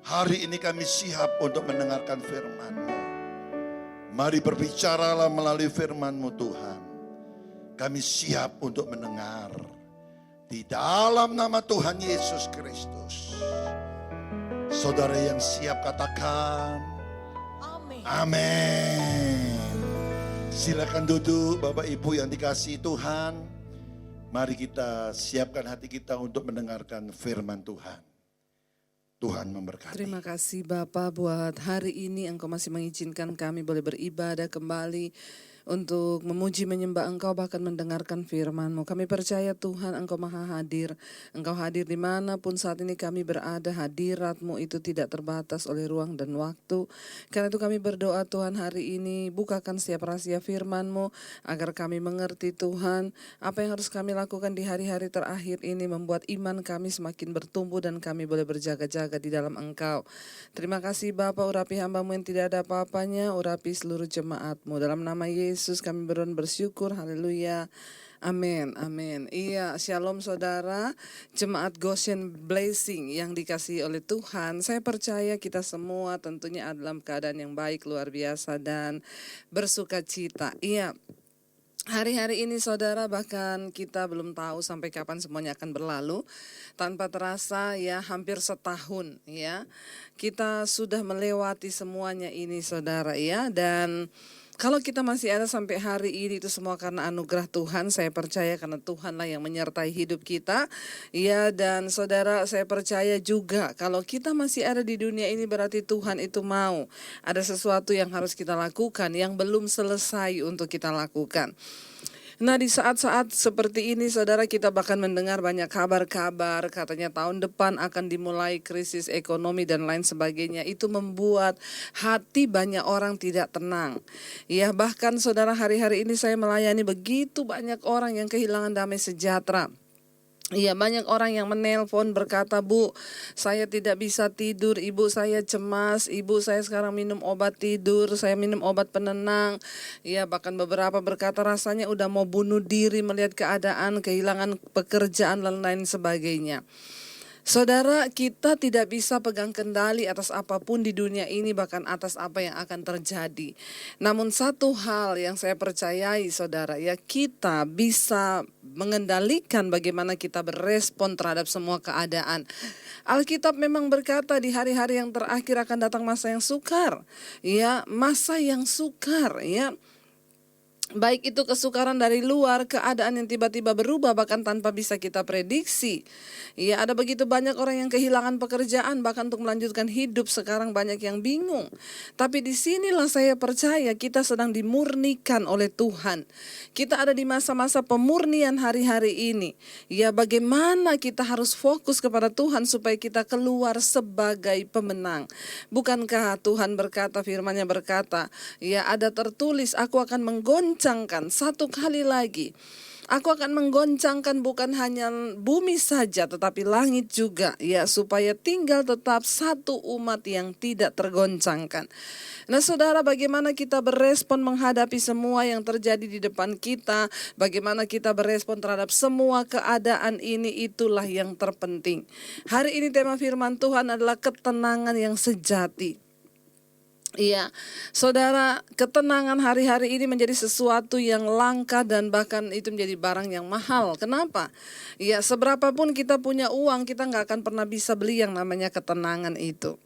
Hari ini kami siap untuk mendengarkan firman-Mu. Mari berbicaralah melalui firman-Mu Tuhan. Kami siap untuk mendengar. Di dalam nama Tuhan Yesus Kristus. Saudara yang siap katakan. Amin. Amin. Silakan duduk Bapak Ibu yang dikasihi Tuhan. Mari kita siapkan hati kita untuk mendengarkan firman Tuhan. Tuhan memberkati. Terima kasih Bapak buat hari ini Engkau masih mengizinkan kami boleh beribadah kembali untuk memuji menyembah Engkau bahkan mendengarkan firman-Mu. Kami percaya Tuhan Engkau maha hadir. Engkau hadir dimanapun saat ini kami berada. Hadirat-Mu itu tidak terbatas oleh ruang dan waktu. Karena itu kami berdoa Tuhan hari ini bukakan setiap rahasia firman-Mu agar kami mengerti Tuhan apa yang harus kami lakukan di hari-hari terakhir ini membuat iman kami semakin bertumbuh dan kami boleh berjaga-jaga di dalam Engkau. Terima kasih Bapa, urapi hamba-Mu yang tidak ada apa-apanya, urapi seluruh jemaat-Mu. Dalam nama Yesus kami bersyukur, haleluya, amin, amin. Iya, shalom saudara, jemaat Goshen Blessing yang dikasihi oleh Tuhan. Saya percaya kita semua tentunya dalam keadaan yang baik, luar biasa dan bersuka cita. Iya. Hari-hari ini saudara bahkan kita belum tahu sampai kapan semuanya akan berlalu. Tanpa terasa ya hampir setahun ya. Kita sudah melewati semuanya ini saudara ya. Dan kalau kita masih ada sampai hari ini itu semua karena anugerah Tuhan. Saya percaya karena Tuhanlah yang menyertai hidup kita. Ya, dan saudara saya percaya juga kalau kita masih ada di dunia ini berarti Tuhan itu mau. Ada sesuatu yang harus kita lakukan yang belum selesai untuk kita lakukan. Nah di saat-saat seperti ini saudara kita bahkan mendengar banyak kabar-kabar katanya tahun depan akan dimulai krisis ekonomi dan lain sebagainya. Itu membuat hati banyak orang tidak tenang. Ya bahkan saudara hari-hari ini saya melayani begitu banyak orang yang kehilangan damai sejahtera. Iya banyak orang yang menelpon berkata, Bu saya tidak bisa tidur, ibu saya cemas, ibu saya sekarang minum obat tidur, saya minum obat penenang. Iya bahkan beberapa berkata rasanya udah mau bunuh diri melihat keadaan, kehilangan pekerjaan dan lain sebagainya. Saudara, kita tidak bisa pegang kendali atas apapun di dunia ini, bahkan atas apa yang akan terjadi. Namun satu hal yang saya percayai saudara, ya kita bisa mengendalikan bagaimana kita berespon terhadap semua keadaan. Alkitab memang berkata di hari-hari yang terakhir akan datang masa yang sukar. Ya, masa yang sukar ya. Baik itu kesukaran dari luar, keadaan yang tiba-tiba berubah bahkan tanpa bisa kita prediksi. Ya, ada begitu banyak orang yang kehilangan pekerjaan bahkan untuk melanjutkan hidup sekarang banyak yang bingung. Tapi disinilah saya percaya kita sedang dimurnikan oleh Tuhan. Kita ada di masa-masa pemurnian hari-hari ini. Ya, bagaimana kita harus fokus kepada Tuhan supaya kita keluar sebagai pemenang. Bukankah Tuhan berkata, firman-Nya berkata, ya ada tertulis aku akan menggoncangkan satu kali lagi. Aku akan menggoncangkan bukan hanya bumi saja tetapi langit juga ya supaya tinggal tetap satu umat yang tidak tergoncangkan. Nah saudara, bagaimana kita berespon menghadapi semua yang terjadi di depan kita, bagaimana kita berespon terhadap semua keadaan ini, itulah yang terpenting. Hari ini tema firman Tuhan adalah ketenangan yang sejati. Iya, saudara, ketenangan hari-hari ini menjadi sesuatu yang langka dan bahkan itu menjadi barang yang mahal. Kenapa? Ya, seberapapun kita punya uang, kita nggak akan pernah bisa beli yang namanya ketenangan itu.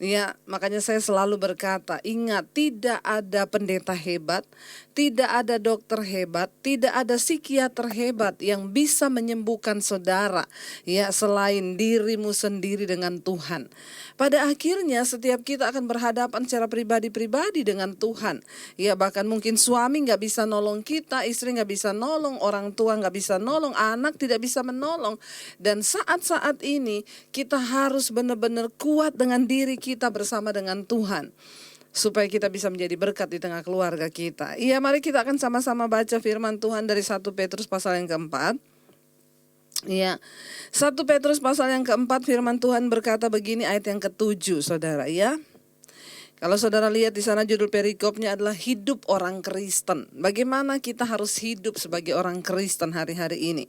Ya, makanya saya selalu berkata, ingat, tidak ada pendeta hebat, tidak ada dokter hebat, tidak ada psikiater hebat yang bisa menyembuhkan saudara, ya, selain dirimu sendiri dengan Tuhan. Pada akhirnya setiap kita akan berhadapan secara pribadi-pribadi dengan Tuhan. Ya, bahkan mungkin suami nggak bisa nolong kita, istri nggak bisa nolong, orang tua nggak bisa nolong, anak tidak bisa menolong. Dan saat-saat ini kita harus benar-benar kuat dengan diri kita bersama dengan Tuhan, supaya kita bisa menjadi berkat di tengah keluarga kita. Iya, mari kita akan sama-sama baca firman Tuhan dari 1 Petrus pasal yang keempat. Ya, 1 Petrus pasal yang keempat, firman Tuhan berkata begini, ayat yang ke-7, saudara, ya. Kalau saudara lihat di sana judul perikopnya adalah hidup orang Kristen. Bagaimana kita harus hidup sebagai orang Kristen hari-hari ini.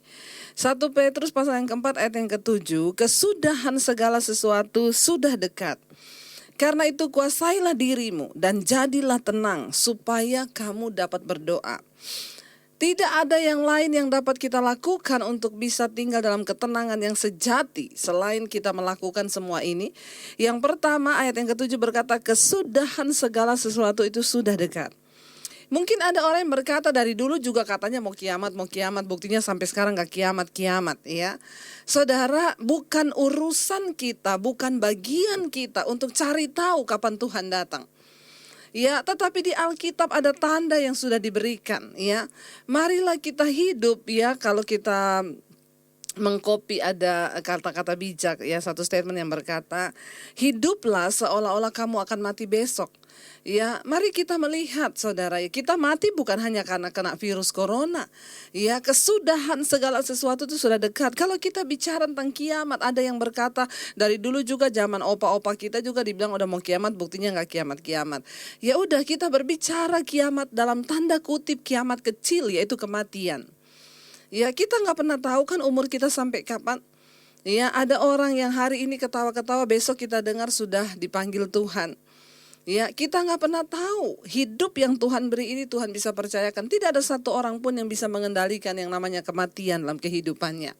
1 Petrus pasal yang keempat ayat yang ke-7, kesudahan segala sesuatu sudah dekat. Karena itu kuasailah dirimu dan jadilah tenang supaya kamu dapat berdoa. Tidak ada yang lain yang dapat kita lakukan untuk bisa tinggal dalam ketenangan yang sejati selain kita melakukan semua ini. Yang pertama, ayat yang ke-7 berkata, kesudahan segala sesuatu itu sudah dekat. Mungkin ada orang yang berkata dari dulu juga katanya mau kiamat, buktinya sampai sekarang gak kiamat, ya. Saudara, bukan urusan kita, bukan bagian kita untuk cari tahu kapan Tuhan datang. Ya, tetapi di Alkitab ada tanda yang sudah diberikan, ya. Marilah kita hidup, ya, kalau kita mengkopi ada kata-kata bijak, ya, satu statement yang berkata, hiduplah seolah-olah kamu akan mati besok. Ya, mari kita melihat, saudara, ya, kita mati bukan hanya karena kena virus corona. Ya, kesudahan segala sesuatu itu sudah dekat. Kalau kita bicara tentang kiamat, ada yang berkata dari dulu juga zaman opa-opa kita juga dibilang udah mau kiamat, buktinya nggak kiamat-kiamat. Ya udah, kita berbicara kiamat dalam tanda kutip kiamat kecil, yaitu kematian. Ya, kita nggak pernah tahu kan umur kita sampai kapan. Ya, ada orang yang hari ini ketawa-ketawa, besok kita dengar sudah dipanggil Tuhan. Ya, kita nggak pernah tahu. Hidup yang Tuhan beri ini Tuhan bisa percayakan. Tidak ada satu orang pun yang bisa mengendalikan yang namanya kematian dalam kehidupannya.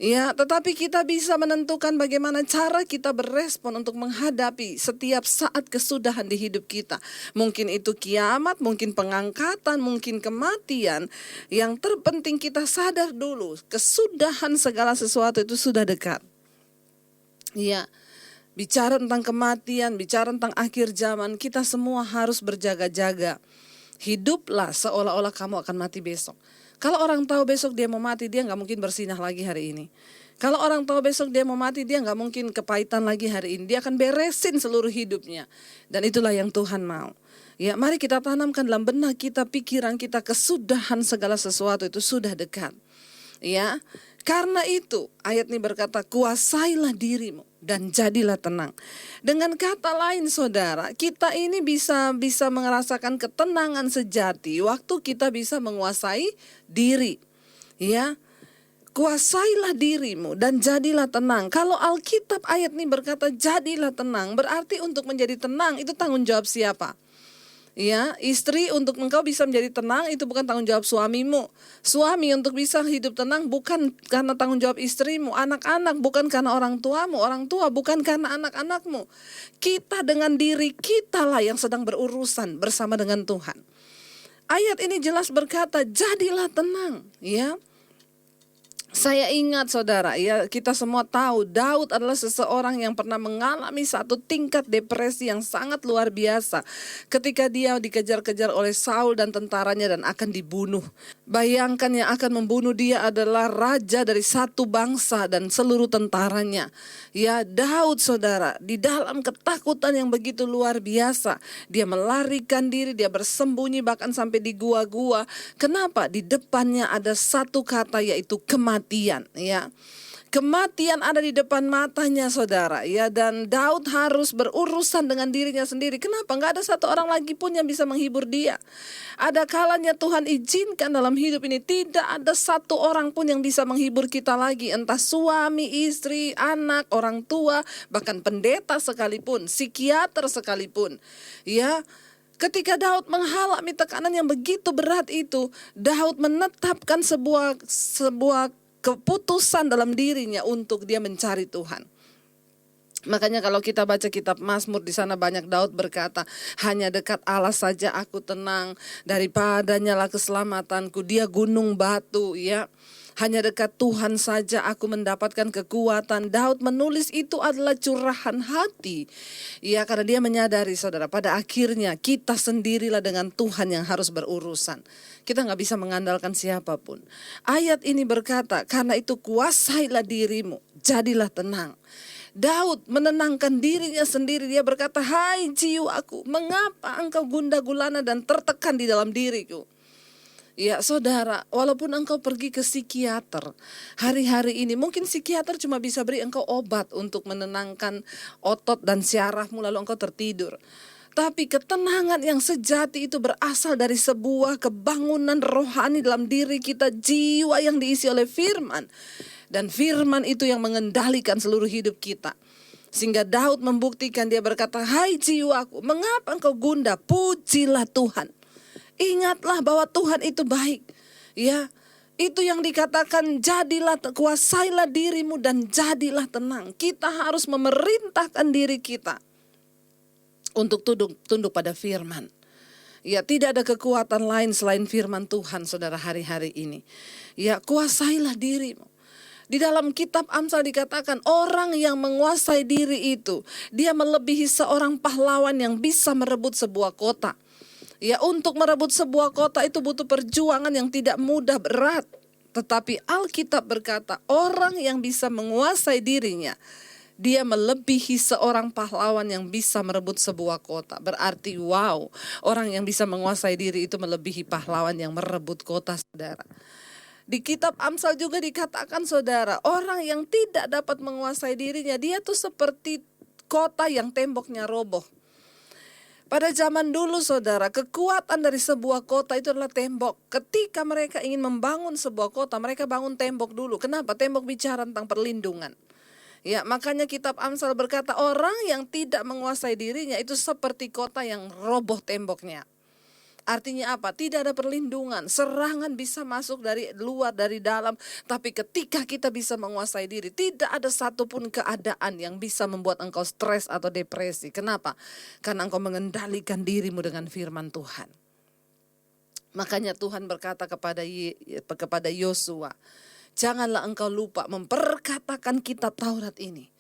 Ya, tetapi kita bisa menentukan bagaimana cara kita berespon untuk menghadapi setiap saat kesudahan di hidup kita. Mungkin itu kiamat, mungkin pengangkatan, mungkin kematian. Yang terpenting kita sadar dulu, kesudahan segala sesuatu itu sudah dekat. Ya. Bicara tentang kematian, bicara tentang akhir zaman, kita semua harus berjaga-jaga. Hiduplah seolah-olah kamu akan mati besok. Kalau orang tahu besok dia mau mati, dia gak mungkin bersinah lagi hari ini. Kalau orang tahu besok dia mau mati, dia gak mungkin kepahitan lagi hari ini. Dia akan beresin seluruh hidupnya. Dan itulah yang Tuhan mau. Ya, mari kita tanamkan dalam benak kita, pikiran kita, kesudahan segala sesuatu itu sudah dekat. Ya, karena itu ayat ini berkata, kuasailah dirimu dan jadilah tenang. Dengan kata lain, saudara, kita ini bisa merasakan ketenangan sejati waktu kita bisa menguasai diri. Ya, kuasailah dirimu dan jadilah tenang. Kalau Alkitab ayat ini berkata jadilah tenang, berarti untuk menjadi tenang itu tanggung jawab siapa? Ya, istri, untuk engkau bisa menjadi tenang itu bukan tanggung jawab suamimu. Suami, untuk bisa hidup tenang bukan karena tanggung jawab istrimu. Anak-anak bukan karena orang tuamu. Orang tua bukan karena anak-anakmu. Kita dengan diri kita lah yang sedang berurusan bersama dengan Tuhan. Ayat ini jelas berkata jadilah tenang, ya. Saya ingat, saudara, ya, kita semua tahu Daud adalah seseorang yang pernah mengalami satu tingkat depresi yang sangat luar biasa ketika dia dikejar-kejar oleh Saul dan tentaranya dan akan dibunuh. Bayangkan, yang akan membunuh dia adalah raja dari satu bangsa dan seluruh tentaranya. Ya, Daud, saudara, di dalam ketakutan yang begitu luar biasa, dia melarikan diri, dia bersembunyi bahkan sampai di gua-gua. Kenapa? Di depannya ada satu kata, yaitu kematian. Ya, kematian ada di depan matanya, saudara. Ya, dan Daud harus berurusan dengan dirinya sendiri. Kenapa? Nggak ada satu orang lagi pun yang bisa menghibur dia. Ada kalanya Tuhan izinkan dalam hidup ini tidak ada satu orang pun yang bisa menghibur kita lagi. Entah suami, istri, anak, orang tua, bahkan pendeta sekalipun, psikiater sekalipun. Ya. Ketika Daud mengalami tekanan yang begitu berat itu, Daud menetapkan sebuah keputusan dalam dirinya untuk dia mencari Tuhan. Makanya kalau kita baca kitab Mazmur, di sana banyak Daud berkata, hanya dekat Allah saja aku tenang, daripada nyala keselamatanku, dia gunung batu, ya. Hanya dekat Tuhan saja aku mendapatkan kekuatan. Daud menulis itu adalah curahan hati. Ya, karena dia menyadari, saudara, pada akhirnya kita sendirilah dengan Tuhan yang harus berurusan. Kita nggak bisa mengandalkan siapapun. Ayat ini berkata, karena itu kuasailah dirimu, jadilah tenang. Daud menenangkan dirinya sendiri. Dia berkata, hai jiwaku, mengapa engkau gundah gulana dan tertekan di dalam diriku? Ya saudara, walaupun engkau pergi ke psikiater hari-hari ini, mungkin psikiater cuma bisa beri engkau obat untuk menenangkan otot dan syarafmu lalu engkau tertidur. Tapi ketenangan yang sejati itu berasal dari sebuah kebangunan rohani dalam diri kita, jiwa yang diisi oleh firman. Dan firman itu yang mengendalikan seluruh hidup kita. Sehingga Daud membuktikan, dia berkata, hai jiwaku, mengapa engkau gundah? Pujilah Tuhan. Ingatlah bahwa Tuhan itu baik. Ya, itu yang dikatakan, jadilah, kuasailah dirimu dan jadilah tenang. Kita harus memerintahkan diri kita untuk tunduk pada firman. Ya, tidak ada kekuatan lain selain firman Tuhan, saudara, hari-hari ini. Ya, kuasailah dirimu. Di dalam kitab Amsal dikatakan, orang yang menguasai diri itu, dia melebihi seorang pahlawan yang bisa merebut sebuah kota. Ya, untuk merebut sebuah kota itu butuh perjuangan yang tidak mudah, berat. Tetapi Alkitab berkata, orang yang bisa menguasai dirinya, dia melebihi seorang pahlawan yang bisa merebut sebuah kota. Berarti wow, orang yang bisa menguasai diri itu melebihi pahlawan yang merebut kota, saudara. Di kitab Amsal juga dikatakan, saudara, orang yang tidak dapat menguasai dirinya, dia tuh seperti kota yang temboknya roboh. Pada zaman dulu, saudara, kekuatan dari sebuah kota itu adalah tembok. Ketika mereka ingin membangun sebuah kota, mereka bangun tembok dulu. Kenapa? Tembok bicara tentang perlindungan. Ya, makanya kitab Amsal berkata, orang yang tidak menguasai dirinya itu seperti kota yang roboh temboknya. Artinya apa? Tidak ada perlindungan. Serangan bisa masuk dari luar, dari dalam. Tapi ketika kita bisa menguasai diri, tidak ada satupun keadaan yang bisa membuat engkau stres atau depresi. Kenapa? Karena engkau mengendalikan dirimu dengan firman Tuhan. Makanya Tuhan berkata kepada Yosua, janganlah engkau lupa memperkatakan kitab Taurat ini.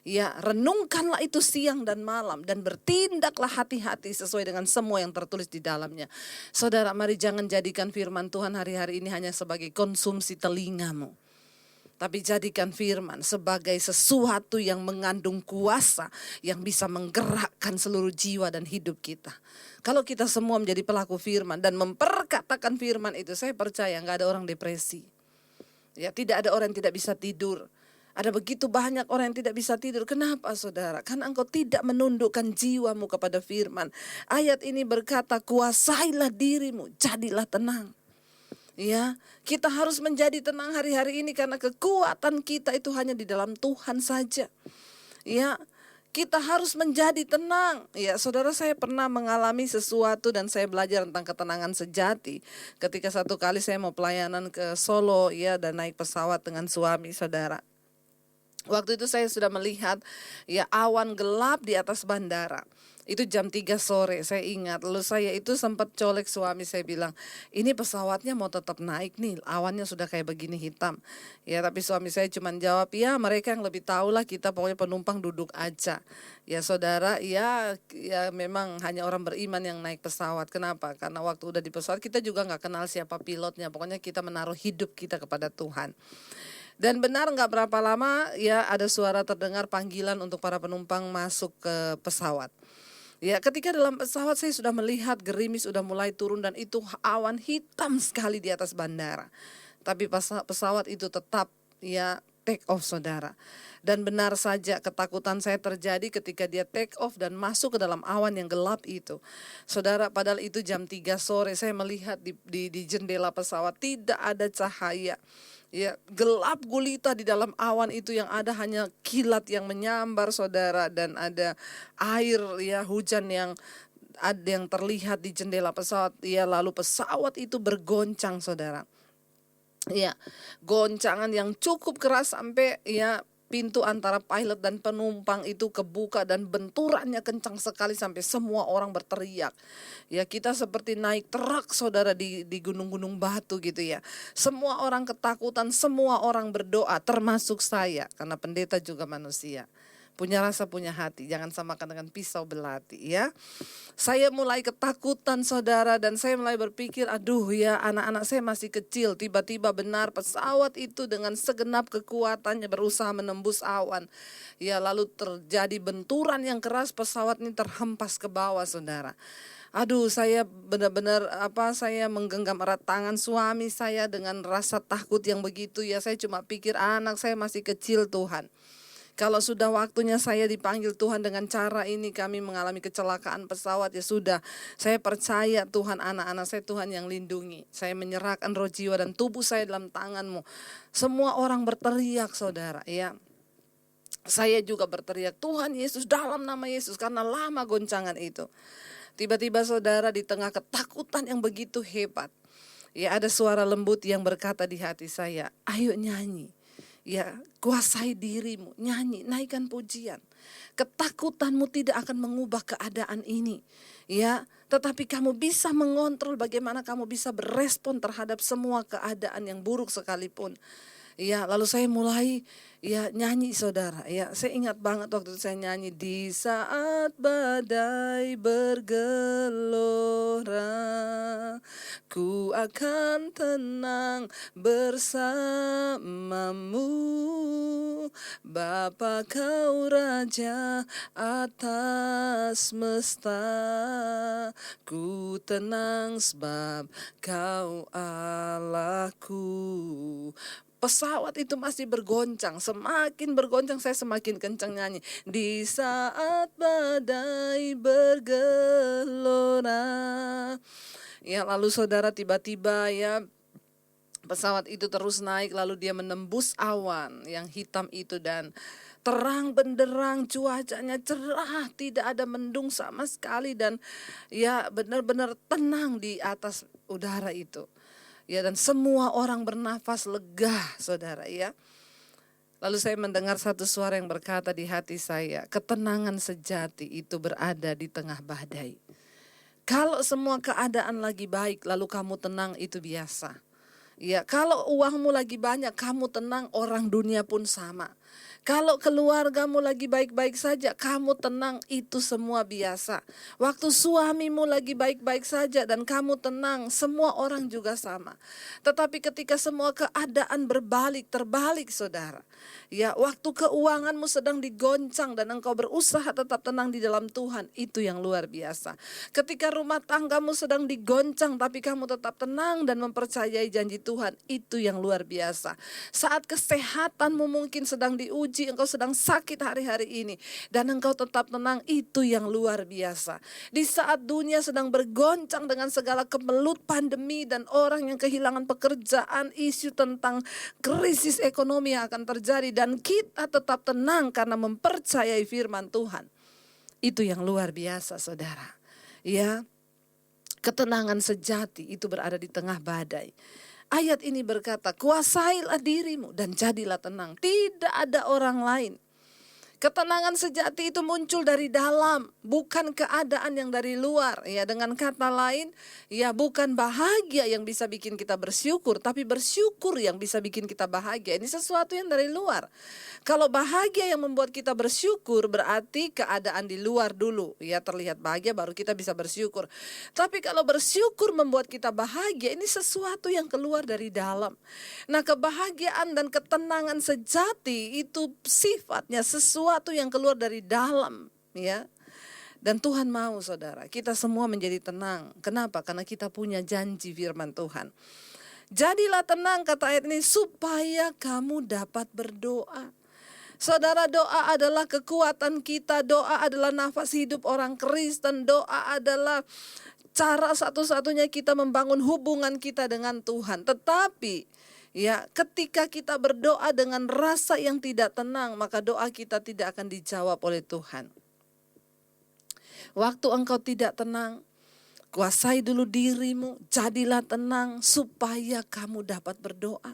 Ya, renungkanlah itu siang dan malam dan bertindaklah hati-hati sesuai dengan semua yang tertulis di dalamnya. Saudara, mari jangan jadikan firman Tuhan hari-hari ini hanya sebagai konsumsi telingamu. Tapi jadikan firman sebagai sesuatu yang mengandung kuasa yang bisa menggerakkan seluruh jiwa dan hidup kita. Kalau kita semua menjadi pelaku firman dan memperkatakan firman itu, saya percaya nggak ada orang depresi. Ya, tidak ada orang yang tidak bisa tidur. Ada begitu banyak orang yang tidak bisa tidur. Kenapa, saudara? Karena engkau tidak menundukkan jiwamu kepada firman. Ayat ini berkata, kuasailah dirimu, jadilah tenang. Ya, kita harus menjadi tenang hari-hari ini karena kekuatan kita itu hanya di dalam Tuhan saja. Ya, kita harus menjadi tenang. Ya, saudara, saya pernah mengalami sesuatu dan saya belajar tentang ketenangan sejati. Ketika satu kali saya mau pelayanan ke Solo, ya, dan naik pesawat dengan suami, saudara. Waktu itu saya sudah melihat ya awan gelap di atas bandara. Itu jam 3 sore, saya ingat. Lalu saya itu sempat colek suami, saya bilang, ini pesawatnya mau tetap naik nih, awannya sudah kayak begini hitam. Ya, tapi suami saya cuma jawab, ya mereka yang lebih tahu lah, kita pokoknya penumpang duduk aja. Ya saudara, ya memang hanya orang beriman yang naik pesawat. Kenapa? Karena waktu udah di pesawat kita juga gak kenal siapa pilotnya. Pokoknya kita menaruh hidup kita kepada Tuhan. Dan benar gak berapa lama ya ada suara terdengar panggilan untuk para penumpang masuk ke pesawat. Ya, ketika dalam pesawat saya sudah melihat gerimis sudah mulai turun dan itu awan hitam sekali di atas bandara. Tapi pesawat itu tetap ya take off, saudara. Dan benar saja ketakutan saya terjadi ketika dia take off dan masuk ke dalam awan yang gelap itu. Saudara, padahal itu jam 3 sore saya melihat di jendela pesawat tidak ada cahaya. Ya, gelap gulita di dalam awan itu, yang ada hanya kilat yang menyambar, saudara, dan ada air ya hujan yang ada yang terlihat di jendela pesawat. Ya, lalu pesawat itu bergoncang, saudara. Ya, goncangan yang cukup keras sampai ya pintu antara pilot dan penumpang itu kebuka dan benturannya kencang sekali sampai semua orang berteriak. Ya, kita seperti naik truk saudara di gunung-gunung batu gitu ya. Semua orang ketakutan, semua orang berdoa termasuk saya karena pendeta juga manusia. Punya rasa, punya hati, jangan samakan dengan pisau belati ya. Saya mulai ketakutan saudara dan saya mulai berpikir, aduh ya anak-anak saya masih kecil. Tiba-tiba benar pesawat itu dengan segenap kekuatannya berusaha menembus awan. Ya, lalu terjadi benturan yang keras, pesawat ini terhempas ke bawah saudara. Aduh, saya benar-benar saya menggenggam erat tangan suami saya dengan rasa takut yang begitu ya. Saya cuma pikir anak saya masih kecil Tuhan. Kalau sudah waktunya saya dipanggil Tuhan dengan cara ini, kami mengalami kecelakaan pesawat, ya sudah. Saya percaya Tuhan, anak-anak saya Tuhan yang lindungi. Saya menyerahkan roh, jiwa dan tubuh saya dalam tangan-Mu. Semua orang berteriak saudara ya. Saya juga berteriak, Tuhan Yesus, dalam nama Yesus, karena lama goncangan itu. Tiba-tiba saudara, di tengah ketakutan yang begitu hebat, ya ada suara lembut yang berkata di hati saya, ayo nyanyi. Ya, kuasai dirimu, nyanyi, naikkan pujian. Ketakutanmu tidak akan mengubah keadaan ini. Ya, tetapi kamu bisa mengontrol bagaimana kamu bisa berespon terhadap semua keadaan yang buruk sekalipun. Ya, lalu saya mulai nyanyi saudara. Ya, saya ingat banget waktu itu saya nyanyi, di saat badai bergelora, ku akan tenang bersamamu. Bapa kau raja atas semesta, ku tenang sebab kau Allahku. Pesawat itu masih bergoncang, semakin bergoncang saya semakin kencang nyanyi. Di saat badai bergelora. Ya, lalu saudara tiba-tiba ya pesawat itu terus naik, lalu dia menembus awan yang hitam itu dan terang benderang, cuacanya cerah, tidak ada mendung sama sekali dan ya benar-benar tenang di atas udara itu. Ya, dan semua orang bernafas lega saudara ya. Lalu saya mendengar satu suara yang berkata di hati saya, ketenangan sejati itu berada di tengah badai. Kalau semua keadaan lagi baik lalu kamu tenang, itu biasa. Ya, kalau uangmu lagi banyak kamu tenang, orang dunia pun sama. Kalau keluargamu lagi baik-baik saja, kamu tenang, itu semua biasa. Waktu suamimu lagi baik-baik saja dan kamu tenang, semua orang juga sama. Tetapi ketika semua keadaan terbalik saudara. Ya, waktu keuanganmu sedang digoncang dan engkau berusaha tetap tenang di dalam Tuhan, itu yang luar biasa. Ketika rumah tanggamu sedang digoncang tapi kamu tetap tenang dan mempercayai janji Tuhan, itu yang luar biasa. Saat kesehatanmu mungkin sedang diuji, engkau sedang sakit hari-hari ini dan engkau tetap tenang, itu yang luar biasa. Di saat dunia sedang bergoncang dengan segala kemelut pandemi dan orang yang kehilangan pekerjaan, isu tentang krisis ekonomi yang akan terjadi dan kita tetap tenang karena mempercayai firman Tuhan, itu yang luar biasa saudara. Ya, ketenangan sejati itu berada di tengah badai. Ayat ini berkata, kuasailah dirimu dan jadilah tenang. Tidak ada orang lain. Ketenangan sejati itu muncul dari dalam, bukan keadaan yang dari luar. Ya, dengan kata lain, ya bukan bahagia yang bisa bikin kita bersyukur, tapi bersyukur yang bisa bikin kita bahagia. Ini sesuatu yang dari luar. Kalau bahagia yang membuat kita bersyukur, berarti keadaan di luar dulu. Ya, terlihat bahagia baru kita bisa bersyukur. Tapi kalau bersyukur membuat kita bahagia, ini sesuatu yang keluar dari dalam. Nah, kebahagiaan dan ketenangan sejati itu sifatnya sesuatu yang keluar dari dalam, ya. Dan Tuhan mau saudara, kita semua menjadi tenang. Kenapa? Karena kita punya janji firman Tuhan. Jadilah tenang, kata ayat ini, supaya kamu dapat berdoa. Saudara, doa adalah kekuatan kita, doa adalah nafas hidup orang Kristen, doa adalah cara satu-satunya kita membangun hubungan kita dengan Tuhan. Tetapi ya, ketika kita berdoa dengan rasa yang tidak tenang, maka doa kita tidak akan dijawab oleh Tuhan. Waktu engkau tidak tenang, kuasai dulu dirimu, jadilah tenang supaya kamu dapat berdoa.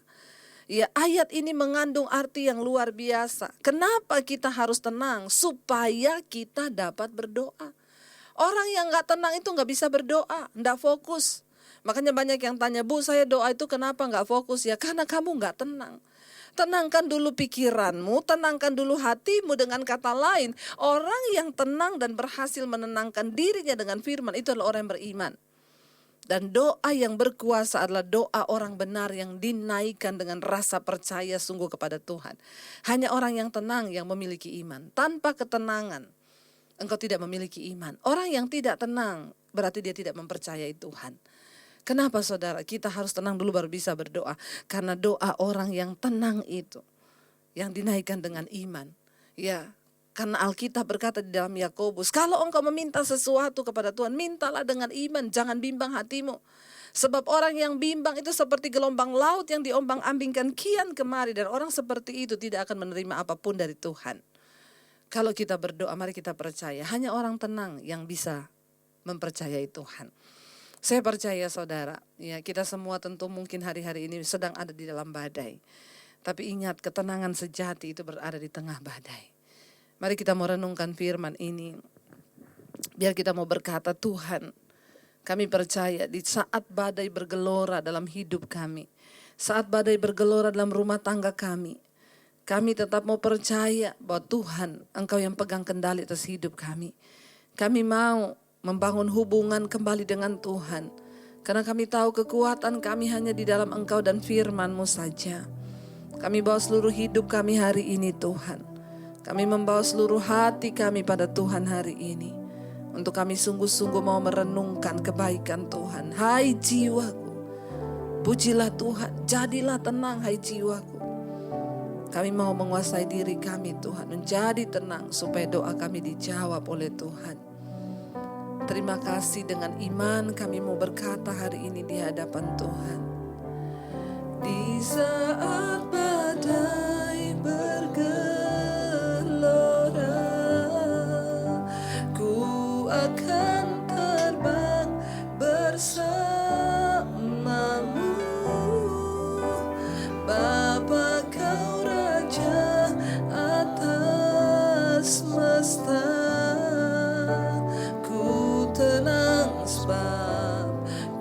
Ya, ayat ini mengandung arti yang luar biasa. Kenapa kita harus tenang? Supaya kita dapat berdoa. Orang yang gak tenang itu gak bisa berdoa, gak fokus. Makanya banyak yang tanya, Bu, saya doa itu kenapa gak fokus? Ya karena kamu gak tenang. Tenangkan dulu pikiranmu, tenangkan dulu hatimu. Dengan kata lain, orang yang tenang dan berhasil menenangkan dirinya dengan firman itu adalah orang yang beriman. Dan doa yang berkuasa adalah doa orang benar yang dinaikkan dengan rasa percaya sungguh kepada Tuhan. Hanya orang yang tenang yang memiliki iman. Tanpa ketenangan, engkau tidak memiliki iman. Orang yang tidak tenang berarti dia tidak mempercayai Tuhan. Kenapa saudara? Kita harus tenang dulu baru bisa berdoa. Karena doa orang yang tenang itu, yang dinaikkan dengan iman. Ya, karena Alkitab berkata di dalam Yakobus, kalau engkau meminta sesuatu kepada Tuhan, mintalah dengan iman, jangan bimbang hatimu. Sebab orang yang bimbang itu seperti gelombang laut yang diombang-ambingkan kian kemari. Dan orang seperti itu tidak akan menerima apapun dari Tuhan. Kalau kita berdoa, mari kita percaya. Hanya orang tenang yang bisa mempercayai Tuhan. Saya percaya saudara, ya kita semua tentu mungkin hari-hari ini sedang ada di dalam badai. Tapi ingat, ketenangan sejati itu berada di tengah badai. Mari kita mau renungkan firman ini. Biar kita mau berkata, Tuhan, kami percaya di saat badai bergelora dalam hidup kami, saat badai bergelora dalam rumah tangga kami tetap mau percaya bahwa Tuhan, Engkau yang pegang kendali atas hidup kami. Kami mau membangun hubungan kembali dengan Tuhan. Karena kami tahu kekuatan kami hanya di dalam Engkau dan firman-Mu saja. Kami bawa seluruh hidup kami hari ini Tuhan. Kami membawa seluruh hati kami pada Tuhan hari ini. Untuk kami sungguh-sungguh mau merenungkan kebaikan Tuhan. Hai jiwaku, pujilah Tuhan, jadilah tenang hai jiwaku. Kami mau menguasai diri kami Tuhan, menjadi tenang supaya doa kami dijawab oleh Tuhan. Terima kasih, dengan iman kami mau berkata hari ini di hadapan Tuhan. Di saat badai bergelora, ku akan terbang bersamamu. Bapa, Kau Raja atas semesta. Ku tenang sebab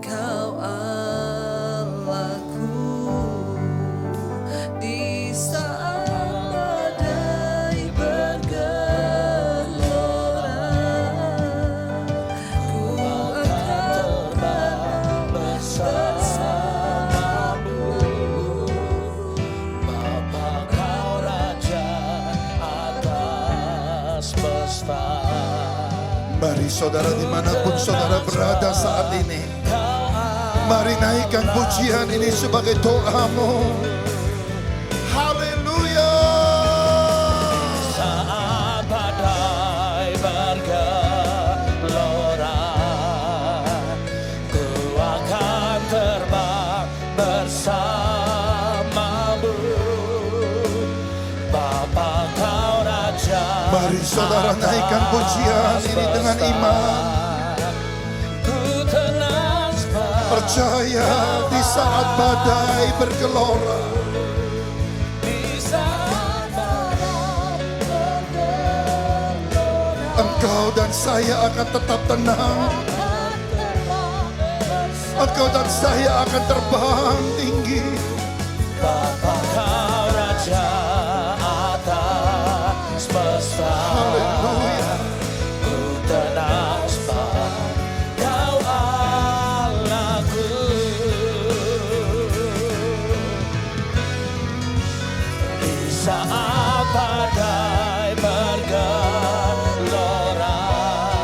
Kau Allahku. Di saat badai bergelora, ku akan terbang bersamamu. Bapa, Kau Raja atas semesta. Mari saudara dimanapun saudara berada saat ini, mari naikkan pujian ini sebagai doamu. Haleluya. Saat badai bergelora, ku akan terbang bersamamu. Bapa, Kau Raja. Mari saudara naikkan pujian ini dengan iman. Ku tenang sebab Percaya di saat badai bergelora, di saat badai bergelora, engkau dan saya akan tetap tenang. Engkau dan saya akan terbang tinggi. Bapa, Kau Raja atas semesta. Haleluya. Ku tenang sebab Kau Allahku. Di saat badai bergelora,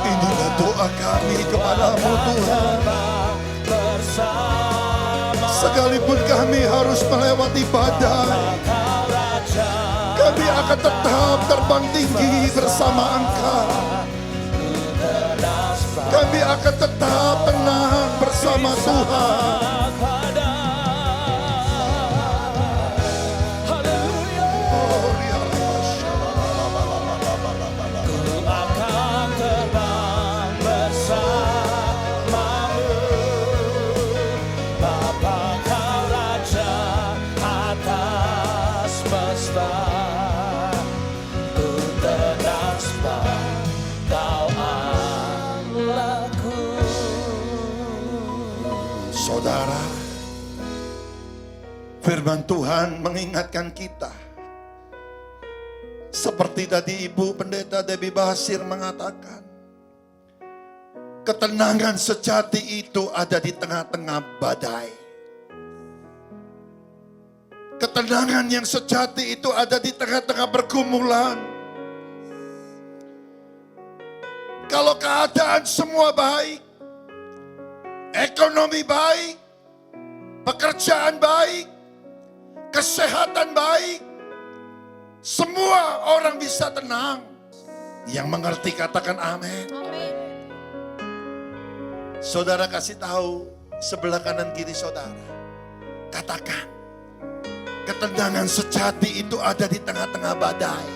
Inilah doa kami kepadamu Tuhan. Sekalipun kami harus melewati badai, kami akan tetap terbang tinggi bersama Engkau. Kami akan tetap tenang bersama Tuhan. Akan terbang bersamamu. Bapa, Kau Raja atas Firman Tuhan mengingatkan kita. Seperti tadi Ibu Pendeta Debbie Basir mengatakan, ketenangan sejati itu ada di tengah-tengah badai. Ketenangan yang sejati itu ada di tengah-tengah pergumulan. Kalau keadaan semua baik, ekonomi baik, pekerjaan baik, kesehatan baik, semua orang bisa tenang. Yang mengerti katakan amin. Saudara kasih tahu sebelah kanan kiri saudara. Katakan, ketenangan sejati itu ada di tengah-tengah badai.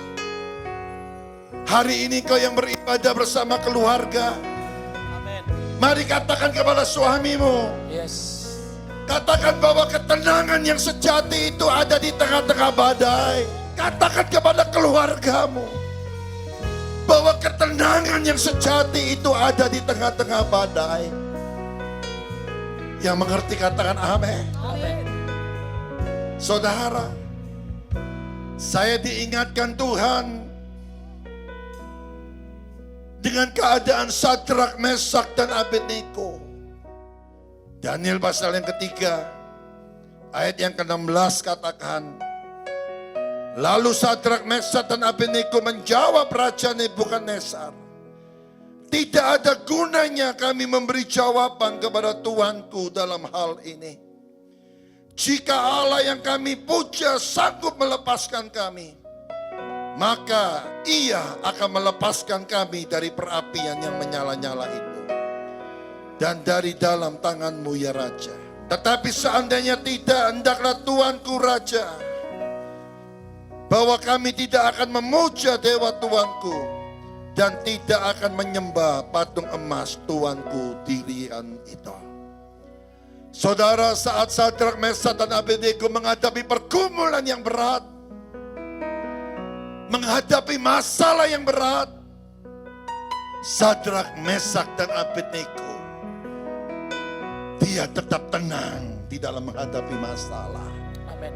Hari ini kau yang beribadah bersama keluarga. Mari katakan kepada suamimu. Yes. Katakan bahwa ketenangan yang sejati itu ada di tengah-tengah badai. Katakan kepada keluargamu bahwa ketenangan yang sejati itu ada di tengah-tengah badai. Yang mengerti katakan amin. Saudara, saya diingatkan Tuhan dengan keadaan Sadrak, Mesak, dan Abednego. Daniel pasal yang ketiga, ayat yang ke-16 katakan, lalu Sadrak, Mesak, dan Abednego menjawab Raja Nebukadnezar, tidak ada gunanya kami memberi jawaban kepada Tuanku dalam hal ini. Jika Allah yang kami puja sanggup melepaskan kami, maka Ia akan melepaskan kami dari perapian yang menyala-nyala itu dan dari dalam tanganmu ya Raja. Tetapi seandainya tidak, hendaklah Tuanku Raja, bahwa kami tidak akan memuja dewa Tuanku dan tidak akan menyembah patung emas Tuanku dirian itu. Saudara, saat Sadrak, Mesak, dan Abednego menghadapi pergumulan yang berat, menghadapi masalah yang berat, Sadrak, Mesak, dan Abednego, dia tetap tenang di dalam menghadapi masalah. Amin.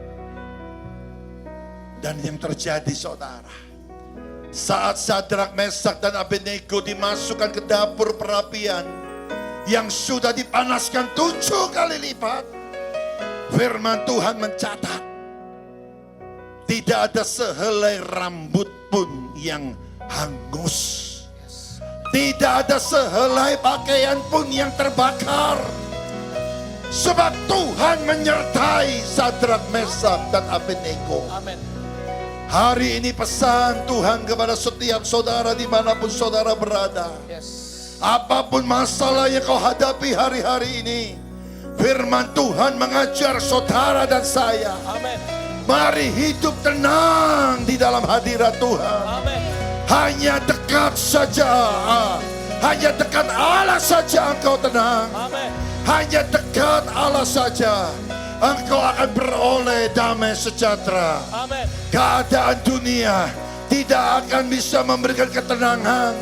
Dan yang terjadi saudara, saat Sadrak, Mesak, dan Abednego dimasukkan ke dapur perapian yang sudah dipanaskan 7 kali lipat, firman Tuhan mencatat, tidak ada sehelai rambut pun yang hangus. Tidak ada sehelai pakaian pun yang terbakar. Sebab Tuhan menyertai Sadrak, Mesak, dan Abednego. Amin. Hari ini pesan Tuhan kepada setiap saudara dimanapun saudara berada. Yes. Apapun masalah yang kau hadapi hari-hari ini, firman Tuhan mengajar saudara dan saya. Amin. Mari hidup tenang di dalam hadirat Tuhan. Amin. Hanya dekat saja, hanya dekat Allah saja engkau tenang. Amin. Hanya dekat Allah saja engkau akan beroleh damai sejahtera. Amin. Keadaan dunia tidak akan bisa memberikan ketenangan.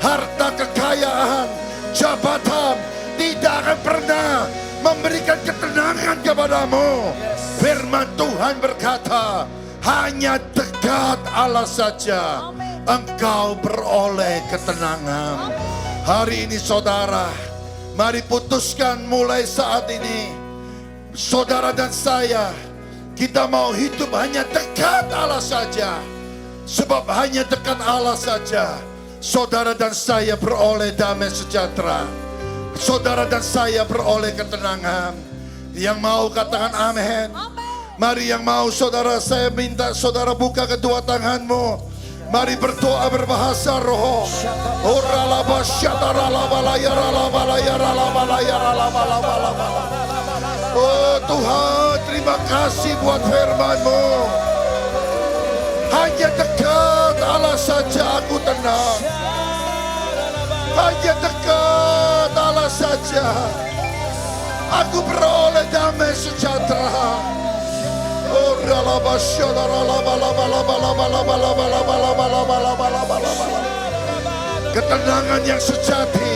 Harta kekayaan, jabatan tidak akan pernah memberikan ketenangan kepadamu. Firman Tuhan berkata, hanya dekat Allah saja engkau beroleh ketenangan. Hari ini saudara, mari putuskan mulai saat ini, saudara dan saya, kita mau hidup hanya dekat Allah saja. Sebab hanya dekat Allah saja saudara dan saya beroleh damai sejahtera. Saudara dan saya beroleh ketenangan. Yang mau katakan amin. Mari yang mau saudara, saya minta saudara buka kedua tanganmu. Mari berdoa berbahasa roh. Oh Tuhan, terima kasih buat firman-Mu. Hanya dekat Allah saja aku tenang. Hanya dekat Allah saja aku beroleh damai sejahtera. Oh ketenangan yang sejati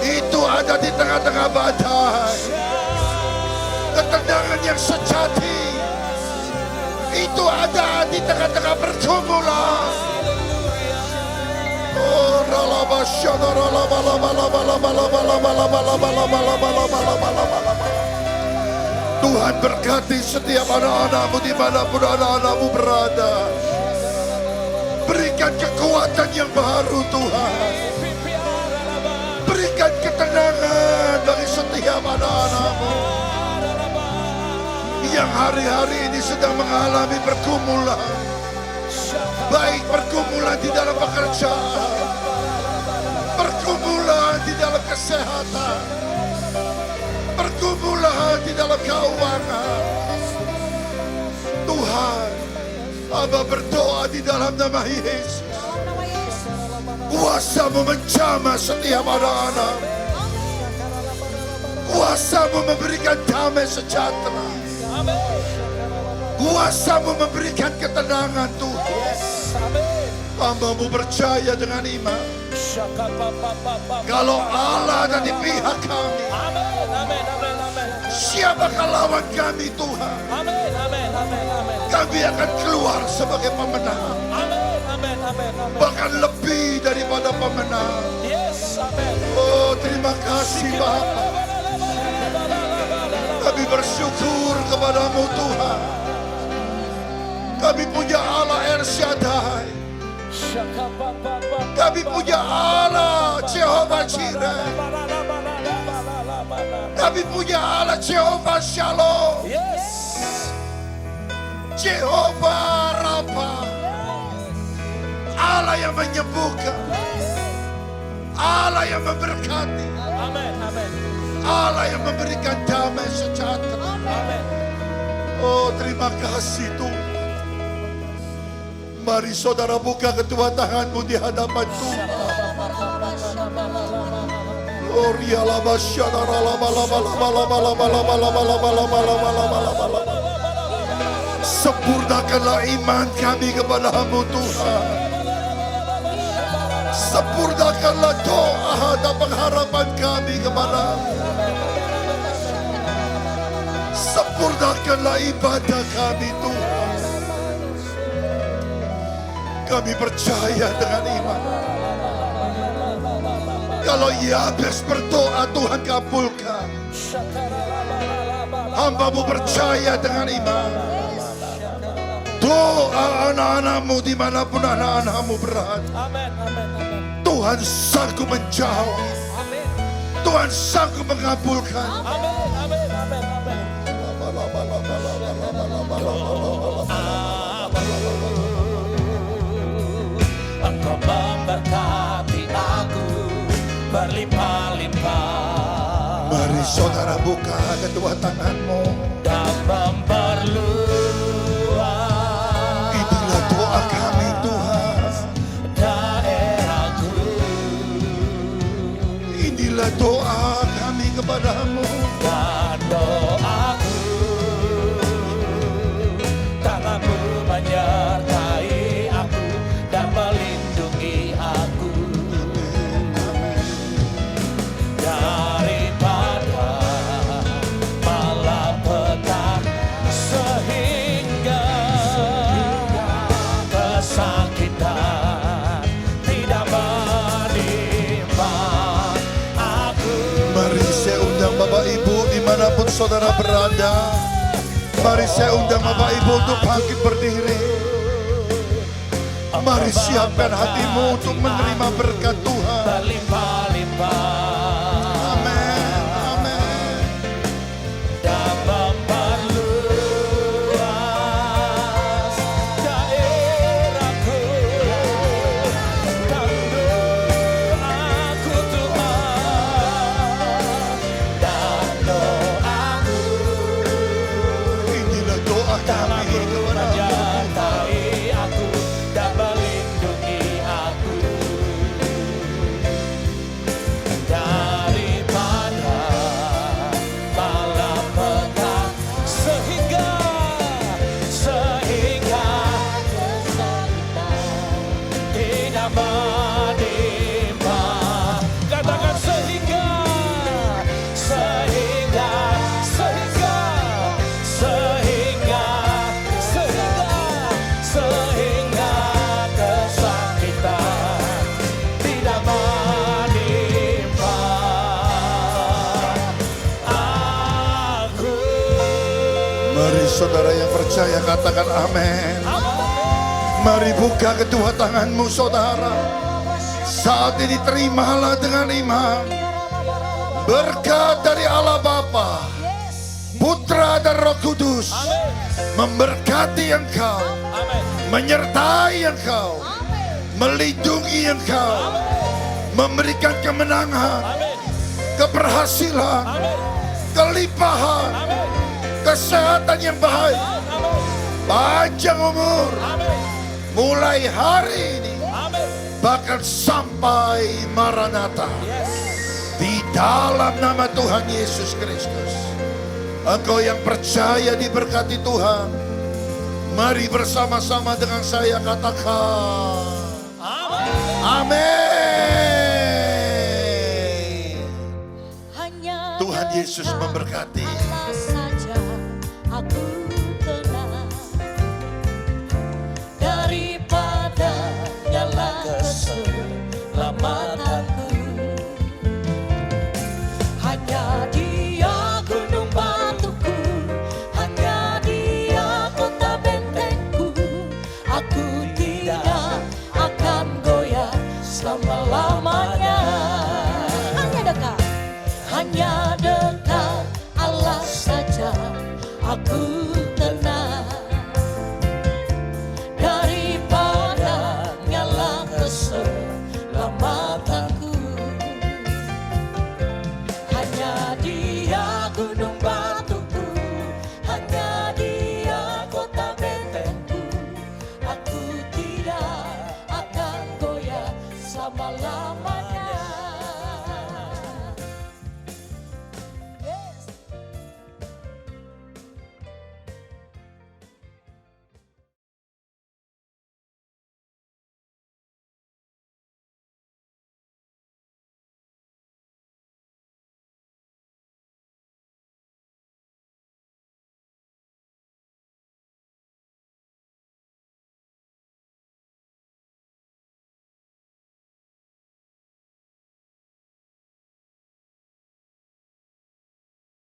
itu ada di tengah-tengah badai. Ketenangan ketenangan yang sejati itu ada di tengah-tengah pergumulan. Oh, Tuhan berkati setiap anak-anakmu dimanapun anak-anakmu berada. Berikan kekuatan yang baru Tuhan. Berikan ketenangan bagi setiap anak-anakmu yang hari-hari ini sedang mengalami pergumulan. Baik pergumulan di dalam pekerjaan, pergumulan di dalam kesehatan, pergumulan di dalam keuangan. Tuhan, Hamba berdoa di dalam nama Yesus. Kuasa-Mu menjamah setiap anak-anak. Kuasa-Mu memberikan damai sejahtera. Kuasa-Mu memberikan ketenangan Tuhan. Hamba-Mu percaya dengan iman. Kalau Allah ada di pihak kami, siapakah lawan kami Tuhan? Kami akan keluar sebagai pemenang. Bahkan lebih daripada pemenang. Oh, terima kasih Bapa. Kami bersyukur kepadamu Tuhan. Kami punya Allah El Shaddai. Kami punya Allah Jehovah Jireh. Kami punya Allah Jehovah Shalom. Jehovah Rafa. Allah yang menyembuhkan. Allah yang memberkati. Allah yang memberikan damai sejahtera. Oh, terima kasih Tuhan. Mari saudara buka kedua tanganmu di hadapan Tuhan. Oh, sempurnakanlah iman kami kepadamu Tuhan. Sempurnakanlah doa dan pengharapan kami kepadamu. Sempurnakanlah ibadah kami Tuhan. Kami percaya dengan iman. Kalau Yabes berdoa Tuhan kabulkan. Hamba-Mu percaya dengan iman. Doa anak-anak-Mu dimanapun anak-anak-Mu berada. Tuhan sanggup menjawab. Tuhan sanggup mengabulkan. Engkau memberkati aku berlimpah-limpah. Mari saudara buka kedua tanganmu dan memperluas. Inilah doa kami Tuhan. Daerahku. Inilah doa kami kepadamu. Dan doaku, tangan-Mu menyertai aku dan melindungi aku daripada malapetaka, sehingga kesakitan tidak menimpa aku. Mari saya undang Bapak Ibu dimanapun saudara berada. Mari saya undang Bapak Ibu untuk bangkit berdiri. Mari siapkan hatimu untuk menerima berkat Tuhan. Berlimpah-limpah. Amin, amin. Dan memperluas daerahku. Dan doaku Tuhan. Dan doaku. Inilah doa kami kepadamu. Menyertai aku dan melindungi aku Saudara yang percaya katakan amin. Mari buka kedua tanganmu saudara. Saat ini terimalah dengan iman berkat dari Allah Bapa, Putra dan Roh Kudus memberkati engkau, menyertai engkau, melindungi engkau, memberikan kemenangan, keberhasilan, kelimpahan, kesehatan yang baik, panjang umur, mulai hari ini, bahkan sampai Maranatha. Di dalam nama Tuhan Yesus Kristus. Engkau yang percaya diberkati Tuhan, mari bersama-sama dengan saya katakan amin. Tuhan Yesus memberkati. Allah saja aku tenang daripada nyala keselamatanku. Hanya Dia gunung batuku, hanya Dia kota bentengku. Aku tidak akan goyah selama-lamanya. Hanya dekat Allah saja aku tenang daripada nyala keselamatanku. Hanya Dia gunung batuku, hanya Dia kota bentengku. Aku tidak akan goyah selama-lamanya.